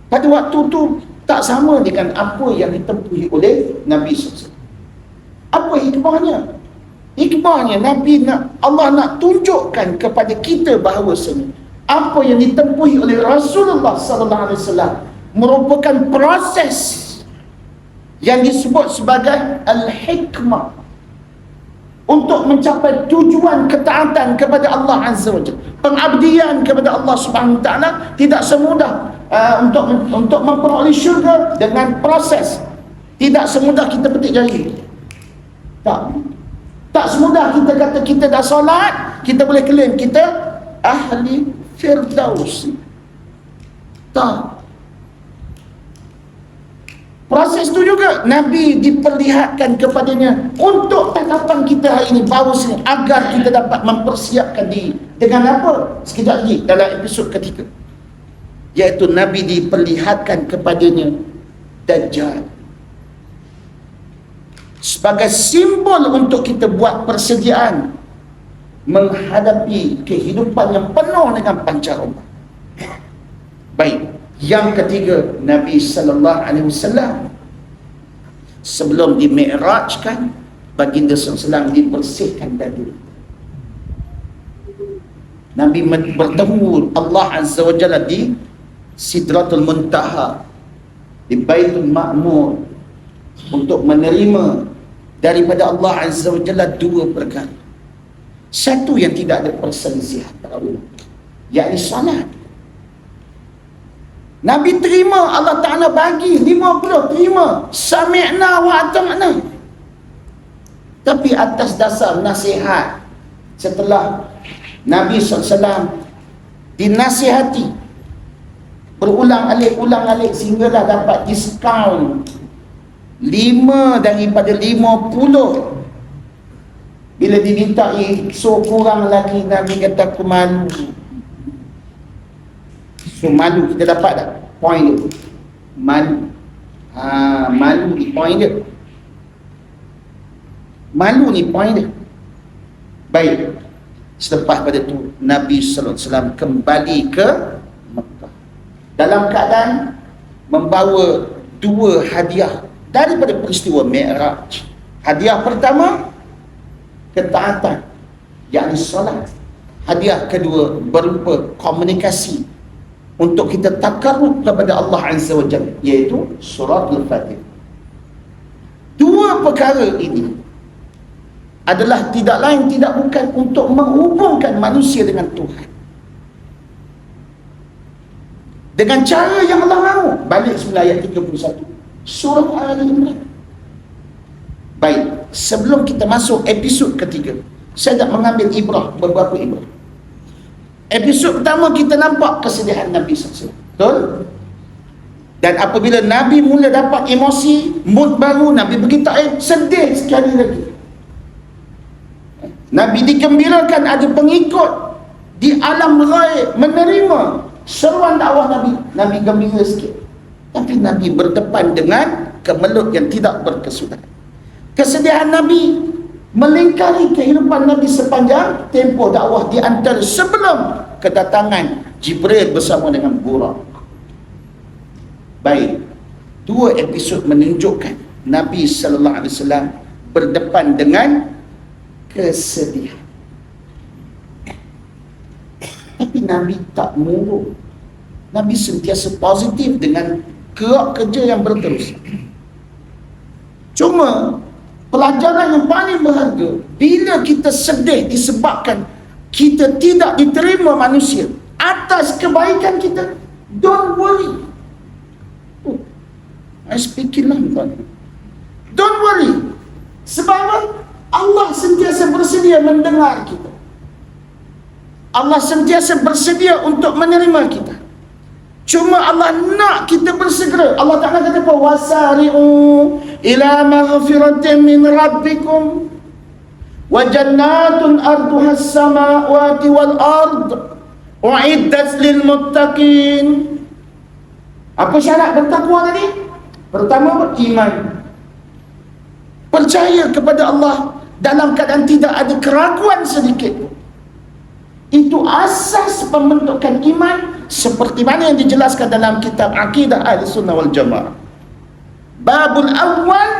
Speaker 1: Pada waktu tu tak sama dengan apa yang ditempuhi oleh Nabi SAW. Apa hikmahnya? Hikmahnya Allah nak tunjukkan kepada kita bahawasanya apa yang ditempuhi oleh Rasulullah SAW merupakan proses yang disebut sebagai al-hikmah untuk mencapai tujuan ketaatan kepada Allah Azza wa Jalla. Pengabdian kepada Allah Subhanahu wa taala tidak semudah untuk memperoleh syurga dengan proses. Tidak semudah kita petik jari. Tak semudah kita kata kita dah solat, kita boleh claim kita ahli Firdaus. Tak. Proses itu juga Nabi diperlihatkan kepadanya untuk tatapan kita hari ini bahawa sini, agar kita dapat mempersiapkan diri. Dengan apa? Sekejap lagi dalam episod ketiga, iaitu Nabi diperlihatkan kepadanya Dajjal sebagai simbol untuk kita buat persediaan menghadapi kehidupan yang penuh dengan pancaroba. Baik, yang ketiga, Nabi sallallahu alaihi wasallam sebelum dimi'rajkan, baginda sallallahu dibersihkan dadu. Nabi bertemu Allah Azza wa Jalla di Sidratul Muntaha, di Baitul Ma'mur, untuk menerima daripada Allah Azza wa Jalla dua perkara. Satu yang tidak ada perselisihan para ulama, yakni salat. Nabi terima, Allah Ta'ala bagi 50, terima, sami'na wa ata'na. Tapi atas dasar nasihat, setelah Nabi SAW dinasihati berulang alik sehinggalah dapat diskaun 5 daripada 50. Bila dimintai, so kurang lagi, Nabi kata aku malu. So malu, kita dapat tak point dia? Malu. Malu ni point dia. Malu ni point dia. Baik. Selepas pada tu Nabi sallallahu alaihi wasallam kembali ke Mekah dalam keadaan membawa 2 hadiah daripada peristiwa Mi'raj. Hadiah pertama, ketaatan, yakni solat. Hadiah kedua berupa komunikasi untuk kita takarrub kepada Allah Azza wa Jalla, iaitu surah Al-Fatihah. 2 perkara ini adalah tidak lain tidak bukan untuk menghubungkan manusia dengan Tuhan dengan cara yang Allah mahu. Balik semula ayat 31 surah Al-Imran. Baik, sebelum kita masuk episod ketiga, saya nak mengambil ibrah, beberapa ibrah. Episod pertama kita nampak kesedihan Nabi SAW, betul? Dan apabila Nabi mula dapat emosi, mood baru, Nabi berkata sedih sekali lagi. Nabi digembirakan ada pengikut di alam ghaib menerima seruan dakwah Nabi. Nabi gembira sikit. Tapi Nabi berdepan dengan kemelut yang tidak berkesudahan. Kesedihan Nabi melingkari kehidupan Nabi sepanjang tempoh dakwah, di antara sebelum kedatangan Jibril bersama dengan Buraq. Baik, 2 episod menunjukkan Nabi sallallahu alaihi wasallam berdepan dengan kesedihan. Tapi Nabi tak murung. Nabi sentiasa positif dengan gerak kerja yang berterus. Cuma pelajaran yang paling berharga, bila kita sedih disebabkan kita tidak diterima manusia atas kebaikan kita, don't worry. I speaking lah, don't worry. Sebab Allah sentiasa bersedia mendengar kita. Allah sentiasa bersedia untuk menerima kita. Cuma Allah nak kita bersegera. Allah Ta'ala kata apa? Wasari'u ila maghfiratin min rabbikum wa jannatun arduha as-samawati wal ard u'iddat lil muttaqin. Apa syarat bertakwa tadi? Pertama, beriman, percaya kepada Allah dalam keadaan tidak ada keraguan sedikit. Itu asas pembentukan iman, seperti mana yang dijelaskan dalam kitab Aqidah Ahlussunnah wal Jamaah. Babul awal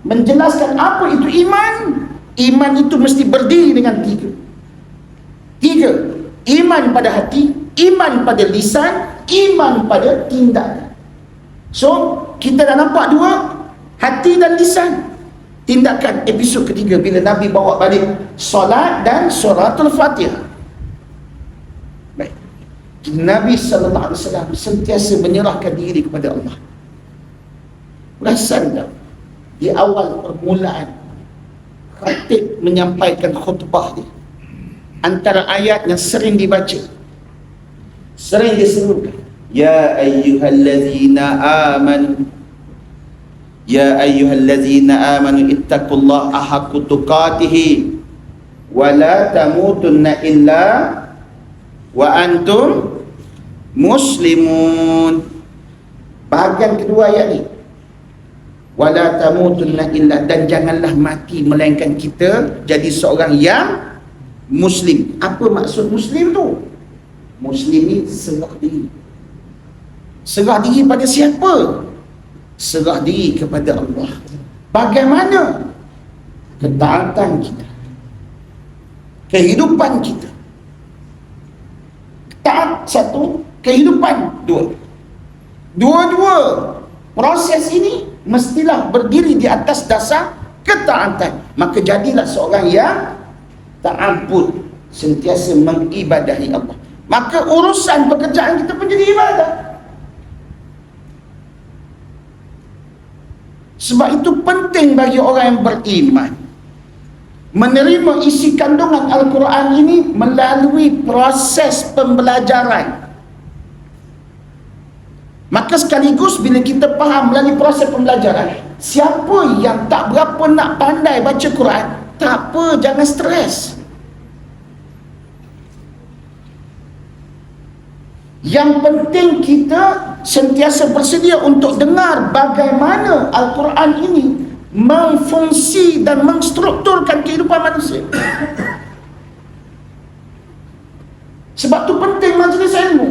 Speaker 1: menjelaskan apa itu iman. Iman itu mesti berdiri dengan 3. Iman pada hati, iman pada lisan, iman pada tindakan. So, kita dah nampak 2, hati dan lisan. Tindakan episod ketiga bila Nabi bawa balik solat dan suratul Fatihah. Baik, Nabi SAW sentiasa menyerahkan diri kepada Allah. Perasan tak? Di awal permulaan khatib menyampaikan khutbah dia, antara ayat yang sering dibaca, sering disebutkan, ya ayyuhallazina amanu Ya ayyuhallazina amanu ittaqullaha haqqa tuqatih wa la tamutunna illa wa antum muslimun. Bahagian kedua ayat ni, wala tamutunna illa, dan janganlah mati melainkan kita jadi seorang yang muslim. Apa maksud muslim tu? Muslim ni serah diri. Serah diri pada siapa? Serah diri kepada Allah. Bagaimana? Ketaatan kita, kehidupan kita. Taat satu, kehidupan dua. Dua-dua proses ini mestilah berdiri di atas dasar ketaatan. Maka jadilah seorang yang ta'abbud, sentiasa mengibadahi Allah. Maka urusan pekerjaan kita pun jadi ibadah. Sebab itu penting bagi orang yang beriman menerima isi kandungan Al-Quran ini melalui proses pembelajaran. Maka sekaligus bila kita faham melalui proses pembelajaran, siapa yang tak berapa nak pandai baca Quran, tak apa, jangan stres. Yang penting kita sentiasa bersedia untuk dengar bagaimana Al-Quran ini memfungsi dan mengstrukturkan kehidupan manusia. Sebab tu penting majlis ilmu.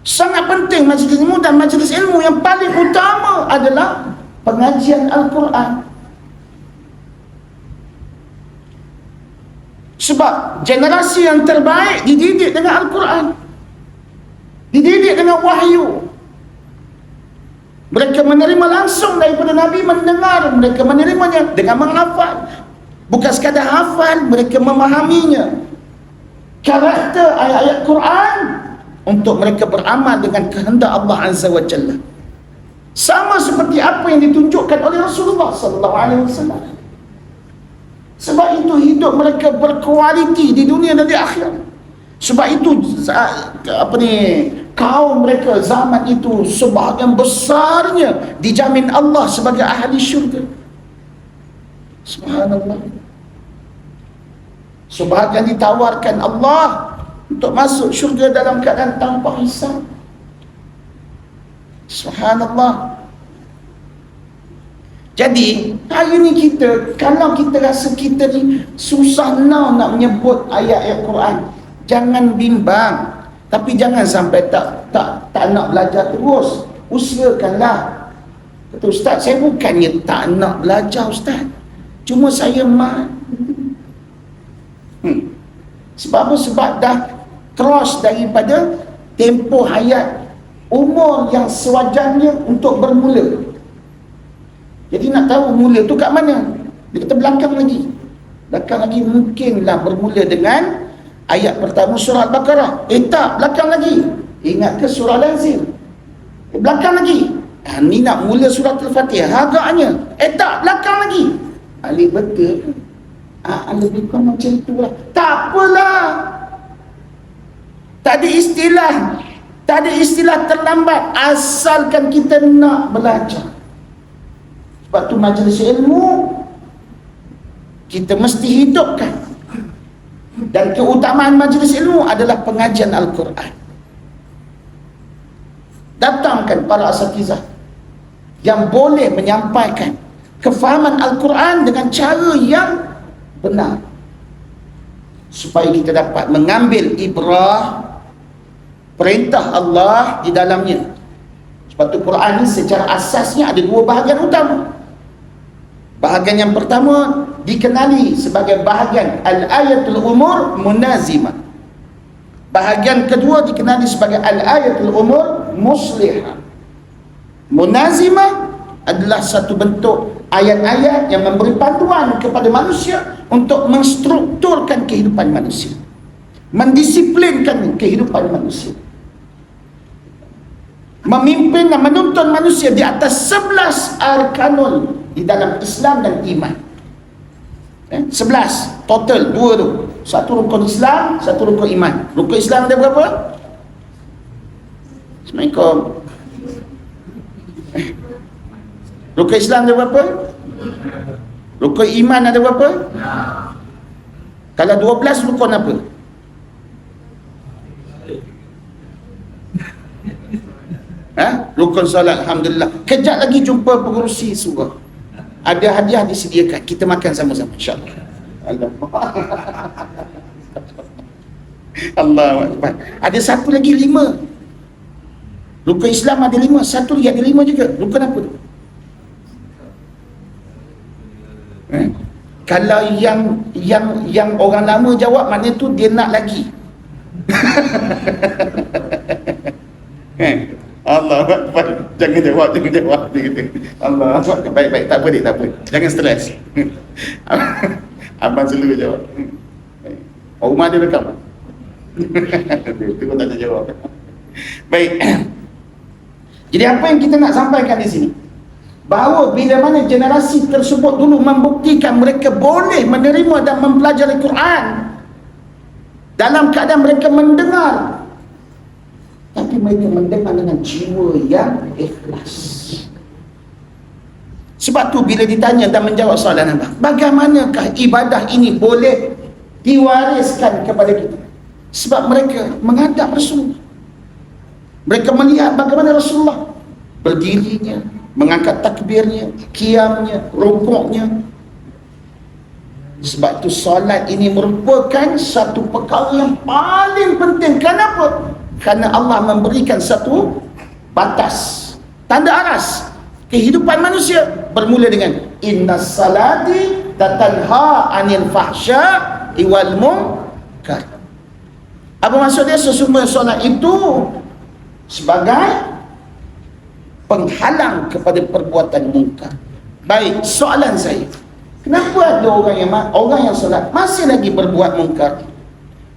Speaker 1: Sangat penting majlis ilmu, dan majlis ilmu yang paling utama adalah pengajian Al-Quran. Sebab generasi yang terbaik dididik dengan Al-Quran, dididik dengan wahyu. Mereka menerima langsung daripada Nabi, mendengar, mereka menerimanya dengan menghafal. Bukan sekadar hafal, mereka memahaminya, karakter ayat-ayat Quran, untuk mereka beramal dengan kehendak Allah Azza wa Jalla. Sama seperti apa yang ditunjukkan oleh Rasulullah sallallahu alaihi wasallam. Sebab itu hidup mereka berkualiti di dunia dan di akhirat. Sebab itu kaum mereka zaman itu sebahagian besarnya dijamin Allah sebagai ahli syurga. Subhanallah. Sebahagian ditawarkan Allah untuk masuk syurga dalam keadaan tanpa hisab. Subhanallah. Jadi hari ni kita, kalau kita rasa kita ni susah nak menyebut ayat-ayat Quran, jangan bimbang. Tapi jangan sampai tak nak belajar terus. Usahakanlah. Kata Ustaz, saya bukannya tak nak belajar Ustaz, cuma saya sebab apa? Sebab dah cross daripada tempoh hayat umur yang sewajarnya untuk bermula. Jadi nak tahu mula tu kat mana? Dia kata belakang lagi. Belakang lagi mungkinlah bermula dengan ayat pertama surah Al-Baqarah. Tak, belakang lagi. Ingat ke surah Al-Anzil? Belakang lagi. Ni nak mula surah Al-Fatihah agaknya. Tak, belakang lagi. Alif betul. Lebih kurang macam itulah. Tak apalah. Tak ada istilah terlambat, asalkan kita nak belajar. Sebab tu majlis ilmu kita mesti hidupkan. Dan keutamaan majlis ilmu adalah pengajian Al-Quran. Datangkan para asatizah yang boleh menyampaikan kefahaman Al-Quran dengan cara yang benar, supaya kita dapat mengambil ibrah perintah Allah di dalamnya. Sebab tu Quran ni secara asasnya ada dua bahagian utama. Bahagian yang pertama dikenali sebagai bahagian al-ayatul umur munazimah. Bahagian kedua dikenali sebagai al-ayatul umur muslihah. Munazimah adalah satu bentuk ayat-ayat yang memberi panduan kepada manusia untuk menstrukturkan kehidupan manusia, mendisiplinkan kehidupan manusia, memimpin dan menuntun manusia di atas 11 arkanul di dalam Islam dan iman. 11 total, dua tu. Satu rukun Islam, satu rukun iman. Rukun Islam ada berapa? Assalamualaikum. Rukun Islam ada berapa? Rukun iman ada berapa? Kalau 12 rukun apa? Rukun solat, alhamdulillah. Kejap lagi jumpa pengurusi surah. Ada hadiah disediakan. Kita makan sama-sama, insya-Allah. Allahu Akbar. Ada satu lagi 5. Rukun Islam ada 5, satu lagi ada 5 juga. Rukun apa tu? Kalau yang orang lama jawab, maknanya tu dia nak lagi. Allah Akbar. Jangan jawab. Allah Akbar. Baik, tak apa. Jangan stres. Abang selalu jawab. Rumah dia rekam. Itu pun tak ada jawab. Baik. Jadi apa yang kita nak sampaikan di sini? Bahawa bila mana generasi tersebut dulu membuktikan mereka boleh menerima dan mempelajari Quran dalam keadaan mereka mendengar, tapi mereka mendengar dengan jiwa yang ikhlas. Sebab tu bila ditanya dan menjawab soalan abang, bagaimanakah ibadah ini boleh diwariskan kepada kita? Sebab mereka menghadap Rasulullah, mereka melihat bagaimana Rasulullah berdirinya, mengangkat takbirnya, qiyamnya, rukuknya. Sebab tu solat ini merupakan satu perkara yang paling penting. Kenapa? Kerana Allah memberikan satu batas, tanda aras kehidupan manusia bermula dengan innas salati tatanha anil fahsya'i wal munkar. Apa maksud dia? Sesungguhnya solat itu sebagai penghalang kepada perbuatan mungkar. Baik, soalan saya, kenapa ada orang yang solat masih lagi berbuat mungkar?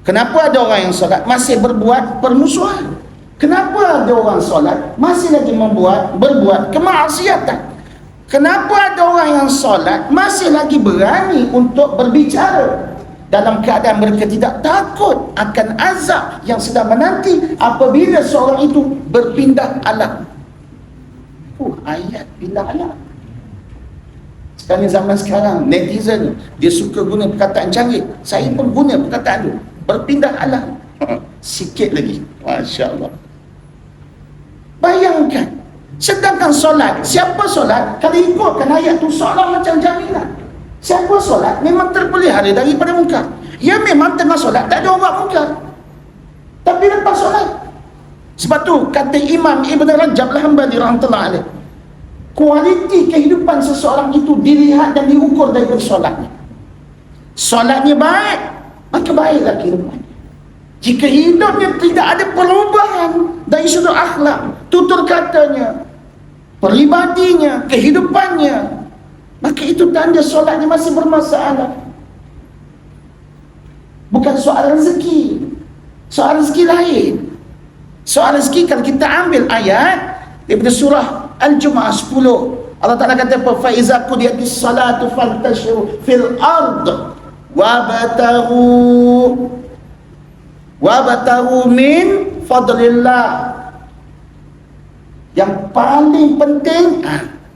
Speaker 1: Kenapa ada orang yang solat masih berbuat permusuhan? Kenapa ada orang solat masih lagi berbuat kemaksiatan? Kenapa ada orang yang solat masih lagi berani untuk berbicara dalam keadaan mereka tidak takut akan azab yang sedang menanti apabila seorang itu berpindah alam? Ayat pindah alam. Sekarang zaman sekarang netizen dia suka guna perkataan canggih. Saya pun guna perkataan tu, berpindah alam. Sikit lagi, Masya Allah. Bayangkan, sedangkan solat, siapa solat kalau ikutkan ayat tu seolah macam jaminan. Siapa solat memang terpelihara daripada mungkar. Ya memang tengah solat tak ada orang buat mungkar, tapi lepas solat. Sebab tu kata Imam Ibn Rajab Al-Hambali rahmatullah alaih, kualiti kehidupan seseorang itu dilihat dan diukur daripada solatnya. Solatnya baik, maka baiklah kehidupannya. Jika hidupnya tidak ada perubahan dari sudut akhlak, tutur katanya, peribadinya, kehidupannya, maka itu tanda solatnya masih bermasalah. Bukan soal rezeki. Soal rezeki lain. Soal rezeki kalau kita ambil ayat daripada surah Al-Jumu'ah 10, Allah Ta'ala kata apa? فَإِذَا قُضِيَتِ الصَّلَاةُ فَانْتَشِرُوا فِي الْأَرْضِ وَابْتَغُوا مِنْ فَضْلِ اللَّهِ. Yang paling penting,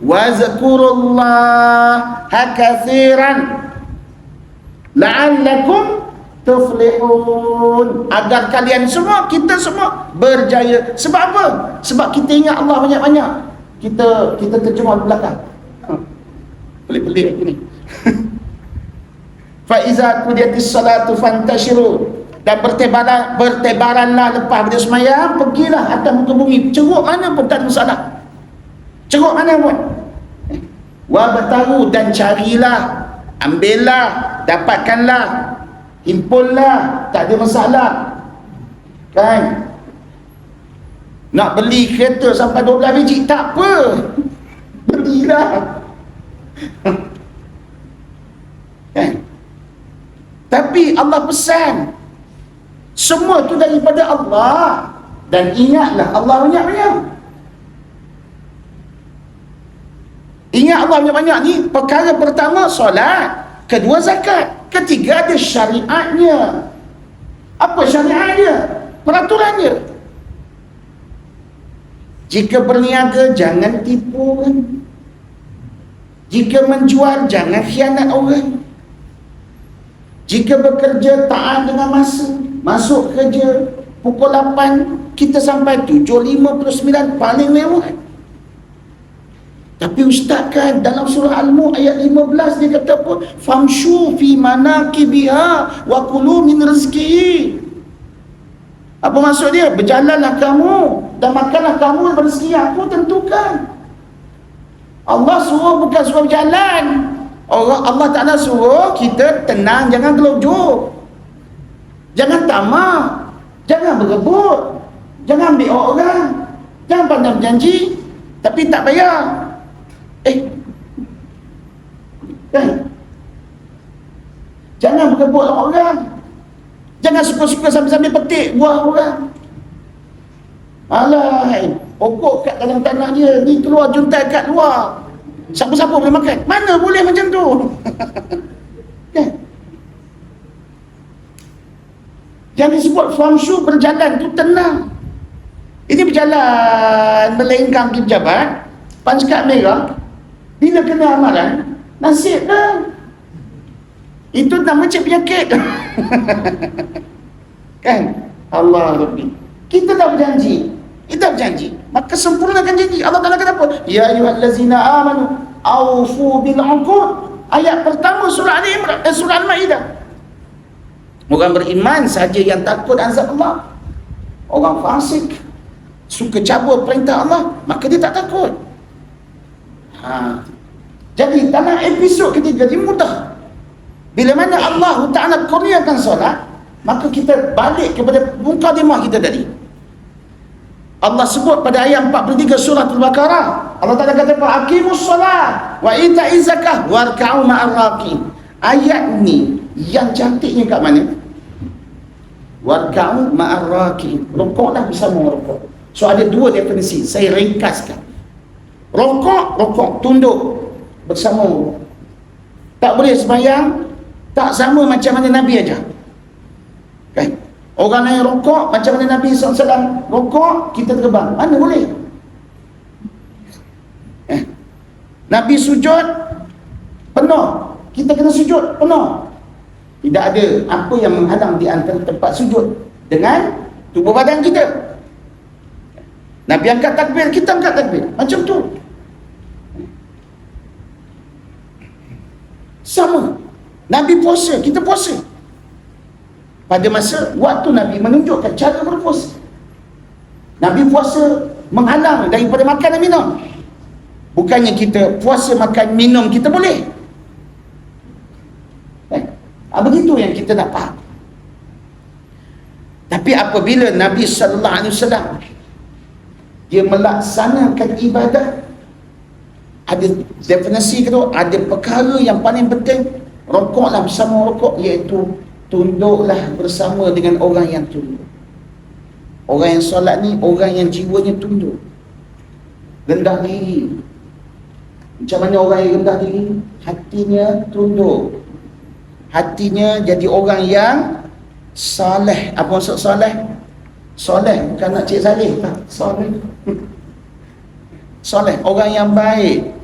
Speaker 1: وَذْكُرُوا اللَّهَ كَثِيرًا لَعَلَّكُمْ tuflihun, agar kalian semua, kita semua berjaya. Sebab apa? Sebab kita ingat Allah banyak-banyak. Kita terjemah di belakang. Pelik-pelik aku ni. Fa iza qudiyatis salatu fantashiru, dan bertebaranlah lepas pada sembahyang, pergilah atas muka bumi. Ceruk mana pun tak ada masalah. Ceruk mana pun. Wa bataru, dan carilah, ambillah, dapatkanlah, himpunlah, tak ada masalah. Kan? Nak beli kereta sampai 12 biji, tak apa, belilah. Kan? Tapi Allah pesan, semua tu daripada Allah. Dan ingatlah Allah banyak-banyak. Ingat Allah banyak-banyak ni, perkara pertama solat, kedua zakat, ketiga ada syariatnya. Apa syariatnya? Peraturannya. Jika berniaga jangan tipu. Jika menjual, jangan khianat orang. Jika bekerja, taat dengan masa. Masuk kerja pukul 8, kita sampai 7:59, paling lewat. Tapi ustaz kan dalam surah Al-Mulk ayat 15 dia kata apa? Famshu fi manakibiha wa kulu min rizqihi. Apa maksud dia? Berjalanlah kamu dan makanlah kamu rezeki yang aku tentukan. Allah suruh bukan suruh berjalan. Allah Ta'ala suruh kita tenang, jangan gelojoh, jangan tamak, jangan berebut, jangan ambil orang, jangan pandang berjanji tapi tak bayar. Kan? Jangan berebut orang, jangan suka-suka sambil-sambil petik buah orang. Alah, pokok kat dalam tanah dia ni keluar juntai kat luar, siapa-siapa boleh makan. Mana boleh macam tu? Kan? Yang disebut famshu, berjalan tu tenang. Ini berjalan melenggang ke pejabat, panjkat merah, bila kena amaran, nasib dah. Itu nama cek penyakit. Kan? Allah Rabbi. Kita dah berjanji. Kita berjanji, maka sempurnakan janji. Allah Ta'ala kata apa? Ya ayyuhallazina amanu awfu bil 'uqud. Ayat pertama surah Al-Imran, surah Al-Maidah. Orang beriman saja yang takut azab Allah. Orang fasik suka cabut perintah Allah, maka dia tak takut. Jadi dalam episod ketiga ini mudah. Bila mana Allah Ta'ala kurniakan solat, maka kita balik kepada mukadimah kita tadi. Allah sebut pada ayat 43 surah Al-Baqarah, Allah Ta'ala kata aqimus solat wa ita'iz zakah warka'u ma'ar raqiin. Ayat ni yang cantiknya kat mana? Warka'u ma'ar raqiin, rukuklah bersama rukuk. So ada dua definisi, saya ringkaskan. Rukuk, tunduk bersama. Tak boleh sembahyang tak sama macam mana Nabi aja. Kan? Orang lain rukuk macam mana Nabi SAW rukuk, kita terbang. Mana boleh? Nabi sujud penuh, kita kena sujud penuh. Tidak ada apa yang menghalang di antara tempat sujud dengan tubuh badan kita. Nabi angkat takbir, kita angkat takbir. Macam tu. Sama. Nabi puasa, kita puasa. Pada masa waktu Nabi menunjukkan cara berpuasa. Nabi puasa menghalang daripada makan dan minum. Bukannya kita puasa makan minum kita boleh. Begitu yang kita nak faham. Tapi apabila Nabi SAW dia melaksanakan ibadah, ada definisi kedua, ada perkara yang paling penting. Rukuklah bersama rukuk, iaitu tunduklah bersama dengan orang yang tunduk. Orang yang solat ni orang yang jiwanya tunduk, rendah diri. Macam mana orang yang rendah diri? Hatinya tunduk, hatinya jadi orang yang saleh. Apa maksud saleh? Soleh bukan nak cik saleh, tak. Soleh soleh, orang yang baik.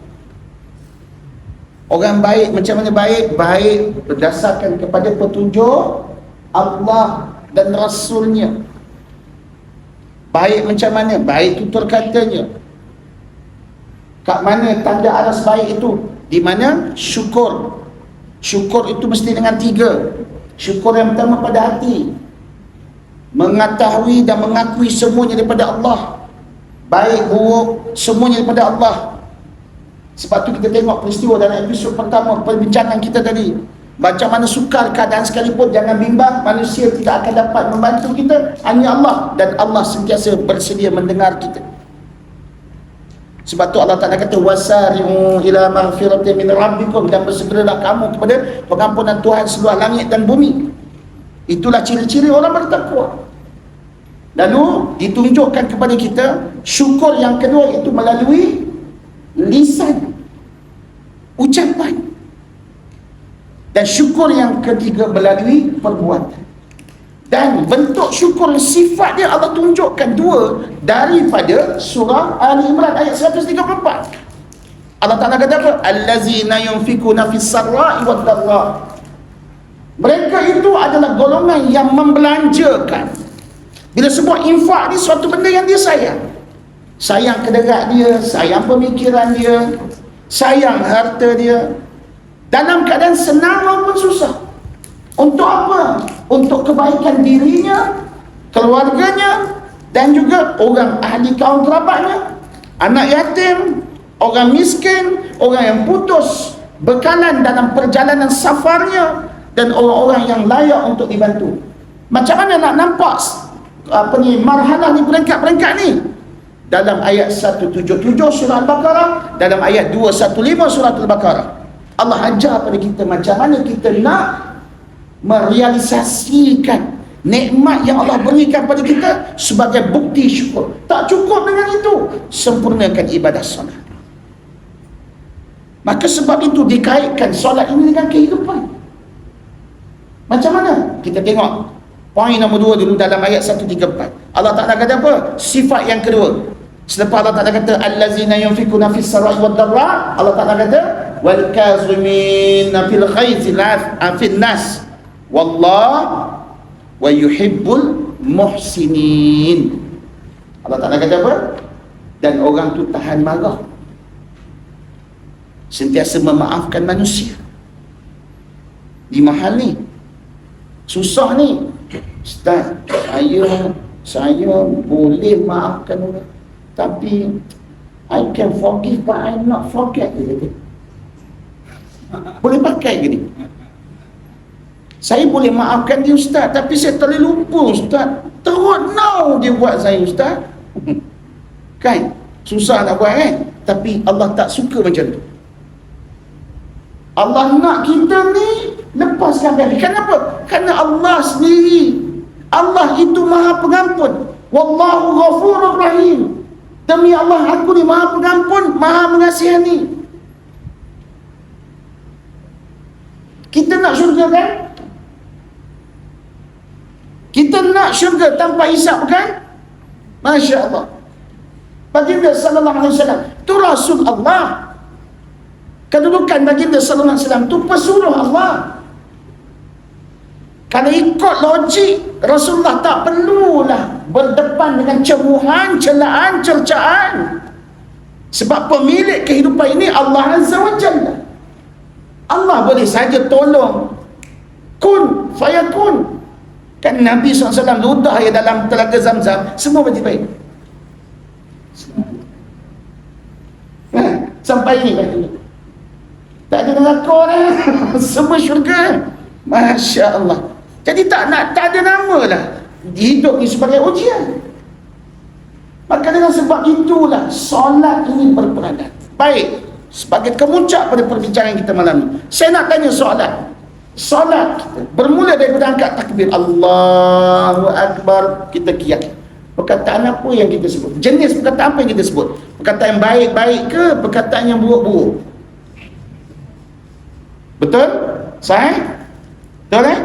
Speaker 1: Orang baik macam mana baik? Baik berdasarkan kepada petunjuk Allah dan Rasulnya. Baik macam mana? Baik tutur katanya. Kat mana tanda aras baik itu? Di mana? Syukur. Syukur itu mesti dengan 3. Syukur yang pertama pada hati, mengetahui dan mengakui semuanya daripada Allah. Baik buruk semuanya daripada Allah. Sebab tu kita tengok peristiwa dalam episod pertama perbincangan kita tadi, macam mana sukar keadaan sekalipun, jangan bimbang, manusia tidak akan dapat membantu kita, hanya Allah, dan Allah sentiasa bersedia mendengar kita. Sebab tu Allah Ta'ala kata wasari'u ila maghfiratin min rabbikum, dan bersegeralah kamu kepada pengampunan Tuhan seluruh langit dan bumi. Itulah ciri-ciri orang bertakwa. Lalu ditunjukkan kepada kita syukur yang kedua, iaitu melalui lisan, ucapan. Dan syukur yang ketiga melalui perbuatan. Dan bentuk syukur sifat dia Allah tunjukkan 2 daripada surah Ali Imran ayat 134. Allah Ta'ala kata apa? Allazina yunfikuna fis sarra'i wad dharra. Mereka itu adalah golongan yang membelanjakan. Bila sebut infak ni suatu benda yang dia sayang. Sayang kederat dia, sayang pemikiran dia, sayang harta dia, dalam keadaan senang maupun susah. Untuk apa? Untuk kebaikan dirinya, keluarganya, dan juga orang ahli kaum kerabatnya, anak yatim, orang miskin, orang yang putus bekalan dalam perjalanan safarnya, dan orang-orang yang layak untuk dibantu. Macam mana nak nampak marhalah ni, peringkat-peringkat ni? Dalam ayat 177 surah Al-Baqarah, dalam ayat 215 surah Al-Baqarah, Allah ajar pada kita macam mana kita nak merealisasikan nikmat yang Allah berikan pada kita sebagai bukti syukur. Tak cukup dengan itu, sempurnakan ibadah solat. Maka sebab itu dikaitkan solat ini dengan kehidupan. Macam mana? Kita tengok poin nombor 2 dulu dalam ayat 134. Allah Ta'ala kata apa? Sifat yang kedua. Selepas Allah Ta'ala kata allazina yunfikuna fis sarai wad dharra, Allah Ta'ala kata wal kazimina fil ghaizi fil nas wallah wa yuhibbul muhsinin. Allah Ta'ala kata apa? Dan orang tu tahan marah, sentiasa memaafkan manusia. Di mahal ni susah ni, Ustaz, saya boleh maafkan orang, tapi I can forgive but I not forget. Boleh pakai ke ni? Saya boleh maafkan dia Ustaz, tapi saya terlalu lupa Ustaz. Teruk now dia buat saya Ustaz. Kan? Susah nak buat kan? Tapi Allah tak suka macam tu. Allah nak kita ni lepaskan diri. Kenapa? Kerana Allah sendiri, Allah itu Maha Pengampun. Wallahu Ghafurur Rahim. Demi Allah, aku ni Maha Pengampun, Maha Mengasihani. Kita nak syurga kan? Kita nak syurga tanpa hisap kan? Masya Allah. Baginda sallallahu alaihi wasallam tu Rasul Allah. Kedudukan baginda sallallahu alaihi wasallam tu pesuruh Allah. Kalau ikut logik, Rasulullah tak perlulah berdepan dengan cemuhan, celaan, cercaan. Sebab pemilik kehidupan ini Allah Azza wa Jalla. Allah boleh saja tolong. Kun fayakun. Kan Nabi SAW ludah ya dalam telaga Zamzam, semua baik-baik. Sampai ni baik-baik. Tak ada neraka dah. Semua syurga. Masya Allah. Jadi tak ada nama lah. Hidup ni sebagai ujian. Maka dengan sebab itulah solat ini berperanan. Baik, sebagai kemuncak pada perbincangan kita malam ni, saya nak tanya soalan. Solat kita bermula daripada angkat takbir Allahu Akbar, kita qiyam. Perkataan apa yang kita sebut? Jenis perkataan apa yang kita sebut? Perkataan yang baik-baik ke perkataan yang buruk-buruk? Betul? Sahih? Betul eh?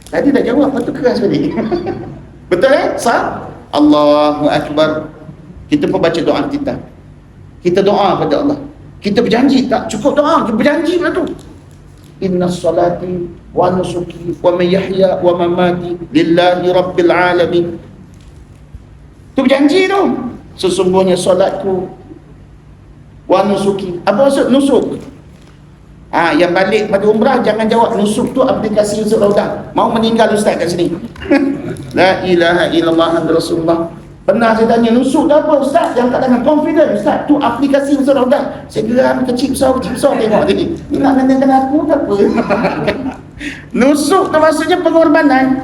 Speaker 1: Tadi dah jawab, lepas tu keras balik. Betul eh? Sah? Allahu Akbar. Kita pun baca doa kita. Kita doa pada Allah. Kita berjanji, tak cukup doa, kita berjanji pula tu. Inna salati wa nusuki wa mayahya wa mamati lillahi rabbil alamin. Tu berjanji tu. Sesungguhnya solatku wa nusuki. Apa maksud nusuk? Yang balik pada umrah jangan jawab nusuk tu aplikasi Yusuf Raudah. Mau meninggal Ustaz kat sini. La ilaha illallah Rasulullah. Pernah saya tanya, nusuk dah apa Ustaz? Yang tak dengan confident Ustaz, tu aplikasi Ustaz Raudah. Saya geram kecil besar tengok tadi. Ni nak nanya aku ke apa? Nusuk tu maksudnya pengorbanan.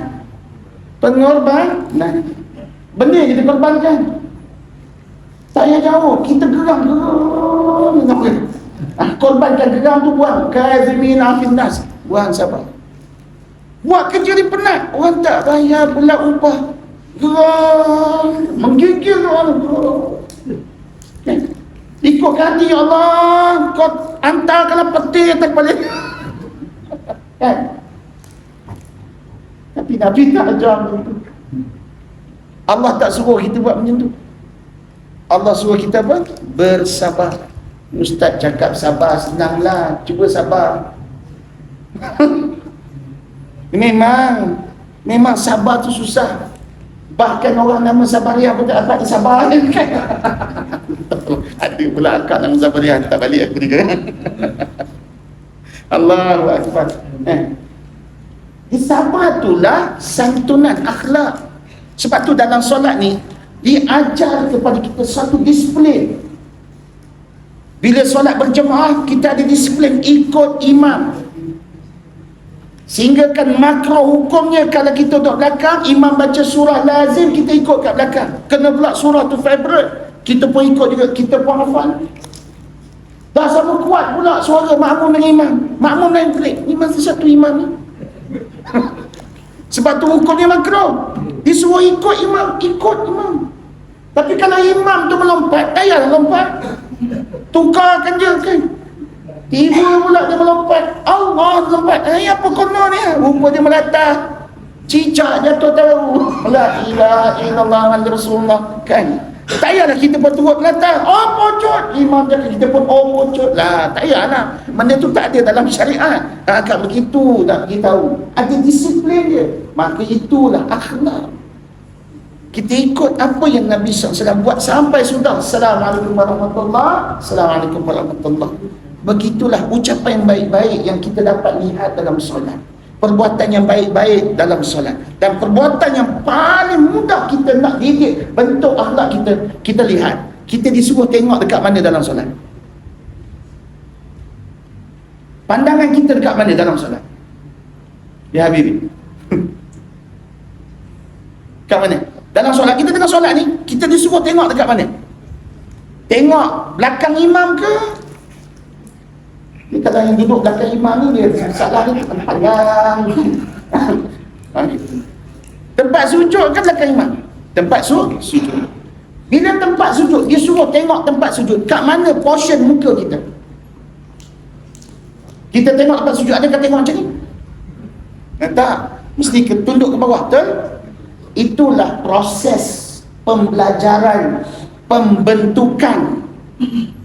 Speaker 1: Pengorbanan. Benda yang kita korbankan. Tak payah jauh, kita geram. Korbankan geram tu, buang. Kazimina fil nas. Buang sabar. Buat kerja ni penat. Orang tak bayar pula upah. Geram. Menggigil orang. Ikut hati, ya Allah. Kau hantarkanlah peti atas kepala. Kan? Tapi Nabi tak ajar begitu. Allah tak suruh kita buat macam tu. Allah suruh kita apa? Bersabar. Ustaz cakap sabar, senanglah, cuba sabar. Memang sabar tu susah. Bahkan orang nama Sabariah pun tak dapat disabar kan. Ada pula akak nama Sabariah, tak balik aku juga. Allahu Akbar. Sabar itulah santunan akhlak. Sebab tu dalam solat ni diajar kepada kita satu disiplin. Bila solat berjemaah, kita ada disiplin ikut imam. Sehingga kan makro hukumnya kalau kita duduk belakang, imam baca surah lazim, kita ikut kat belakang. Kena pula surah tu favorite, kita pun ikut juga, kita pun hafal. Dah sama kuat pula suara makmum dengan imam. Makmum lain pelik, ni masih satu imam ni. Sebab tu hukumnya makro. Disuruh ikut imam, ikut imam. Tapi kalau imam tu melompat, payahlah lompat. Tukarkan je kan. Tiba pula dia melompat, Allah lompat. Apa kena ni? Rupa dia melatah, cicak jatuh tahu. La ilaha illallah Muhammadur Rasulullah kan. Tak payahlah kita pun turut melatah. Oh pocot, imam cakap kita pun oh pocot lah. Tak payahlah. Benda tu tak ada dalam syariat. Agak begitu nak beritahu. Ada disiplin dia. Maka itulah akhlak. Kita ikut apa yang Nabi SAW buat sampai sudah. Assalamualaikum warahmatullahi. Assalamualaikum warahmatullahi. Begitulah ucapan yang baik-baik yang kita dapat lihat dalam solat. Perbuatan yang baik-baik dalam solat. Dan perbuatan yang paling mudah kita nak didik bentuk akhlak kita, kita lihat. Kita disuruh tengok dekat mana dalam solat. Pandangan kita dekat mana dalam solat? Ya Habibie. Dekat mana? Dalam solat, kita tengah solat ni, kita disuruh tengok dekat mana? Tengok belakang imam ke? Ni kalau yang duduk belakang imam ni, dia salah ni pandang. Tempat sujud kan belakang imam? Tempat sujud. Bila tempat sujud, dia suruh tengok tempat sujud. Kat mana portion muka kita? Kita tengok tempat sujud, adakah tengok macam ni? Tak. Mesti tunduk ke bawah. Betul? Itulah proses pembelajaran, pembentukan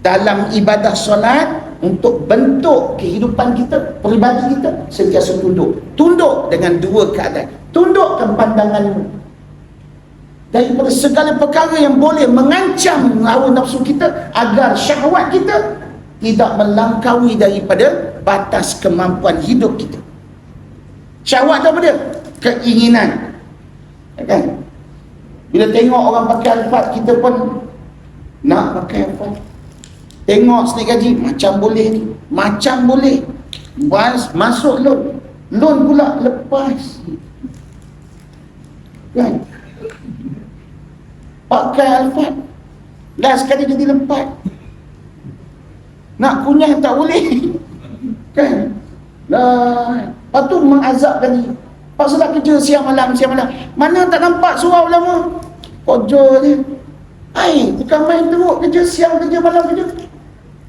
Speaker 1: dalam ibadah solat untuk bentuk kehidupan kita, peribadi kita sentiasa tunduk. Tunduk dengan dua keadaan. Tundukkan pandanganmu daripada segala perkara yang boleh mengancam hawa nafsu kita agar syahwat kita tidak melangkaui daripada batas kemampuan hidup kita. Syahwat tu apa dia? Keinginan. Kan? Bila tengok orang pakai alfat, kita pun nak pakai alfat. Tengok senaik gaji, macam boleh ni, macam boleh. Masuk loan pula lepas. Kan? Pakai alfat, last sekali dia dilempat. Nak kunyah tak boleh. Kan? Lah, lepas tu mengazabkan dia. Pasal nak kerja siang malam. Mana tak nampak surau lama? Kojo je. Bukan main teruk kerja siang, kerja malam kerja.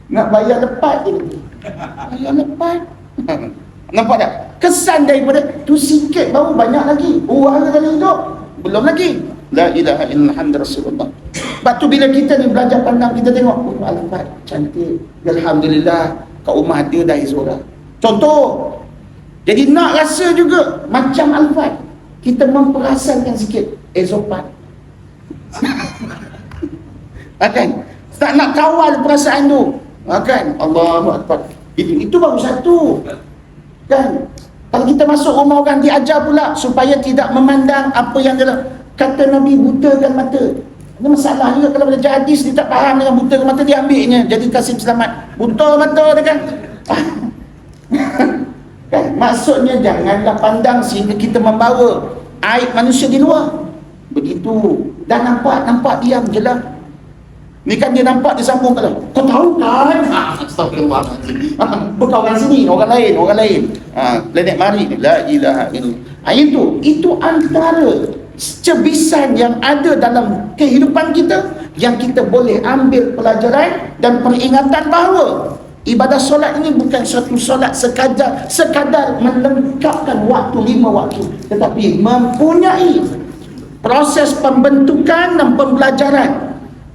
Speaker 1: Nak bayar lepat je. Bayar lepat. Nampak tak? Kesan daripada tu sikit baru banyak lagi. Orang dalam hidup. Belum lagi. La ilaha illallah Muhammadur Rasulullah. Sebab tu bila kita ni belajar pandang, kita tengok, oh alfat cantik. Alhamdulillah kat rumah ada dah Izora. Contoh. Jadi nak rasa juga macam alfat, kita memperasankan sikit ezopat. Kan? Tak nak kawal perasaan tu. Kan? Allahu Akbar. Itu baru satu. Kan? Kalau kita masuk rumah orang, diajar pula supaya tidak memandang apa yang dalam. Kata Nabi, butakan mata. Ada masalah juga kalau belajar hadis, dia tak faham dengan butakan mata, dia ambilnya jadi Kasim Selamat. Buta mata dia kan. Kan? Maksudnya janganlah pandang sehingga kita membawa aib manusia di luar. Begitu. Dan nampak diam je lah. Ni kan dia nampak, dia sambung kalau kau tahu kan? Astagfirullahaladzim. Bukan orang sini, orang lain. Planet Mari ni. La ilaha illallah. Itu antara cebisan yang ada dalam kehidupan kita yang kita boleh ambil pelajaran dan peringatan bahawa ibadah solat ini bukan satu solat sekadar melengkapkan waktu 5 waktu, tetapi mempunyai proses pembentukan dan pembelajaran.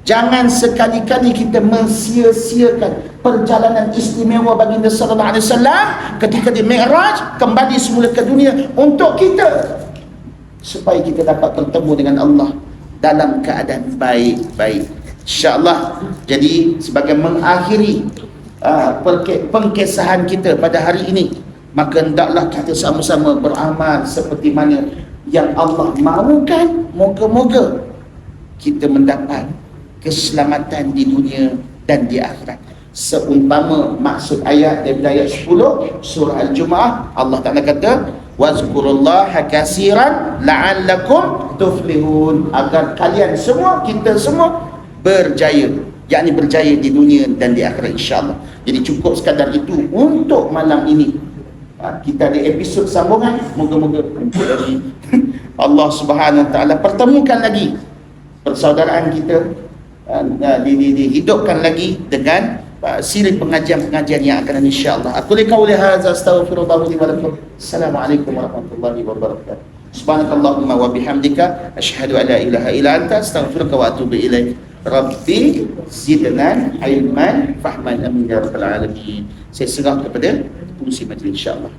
Speaker 1: Jangan sekali-kali kita mensia-siakan perjalanan istimewa baginda sallallahu alaihi wasallam ketika di Mi'raj kembali semula ke dunia untuk kita, supaya kita dapat bertemu dengan Allah dalam keadaan baik-baik, insya-Allah. Jadi sebagai mengakhiri pengkesahan kita pada hari ini, maka hendaklah kita sama-sama beramal seperti mana yang Allah mahukan. Moga-moga kita mendapat keselamatan di dunia dan di akhirat. Seumpama maksud ayat daripada ayat 10 surah Al-Jumu'ah, Allah Ta'ala kata wazkurullaha katsiran la'allakum tuflihun, agar kalian semua, kita semua berjaya, yakni berjaya di dunia dan di akhirat, insya-Allah. Jadi cukup sekadar itu untuk malam ini. Kita ada episod sambungan, moga-moga dari Allah Subhanahu Wa Taala pertemukan lagi persaudaraan kita, dihidupkan lagi dengan siri pengajian-pengajian yang akan datang, insya-Allah. Aku liqauli hadza astaghfirullah li wa lakum. Assalamualaikum warahmatullahi wabarakatuh. Subhanakallahumma wa bihamdika asyhadu an la ilaha illa anta astaghfiruka wa atubu ilaik. Rabbi zidna ilman fahman amin ya rabbal alamin. Saya serah kepada pengurusi majlis, insya-Allah.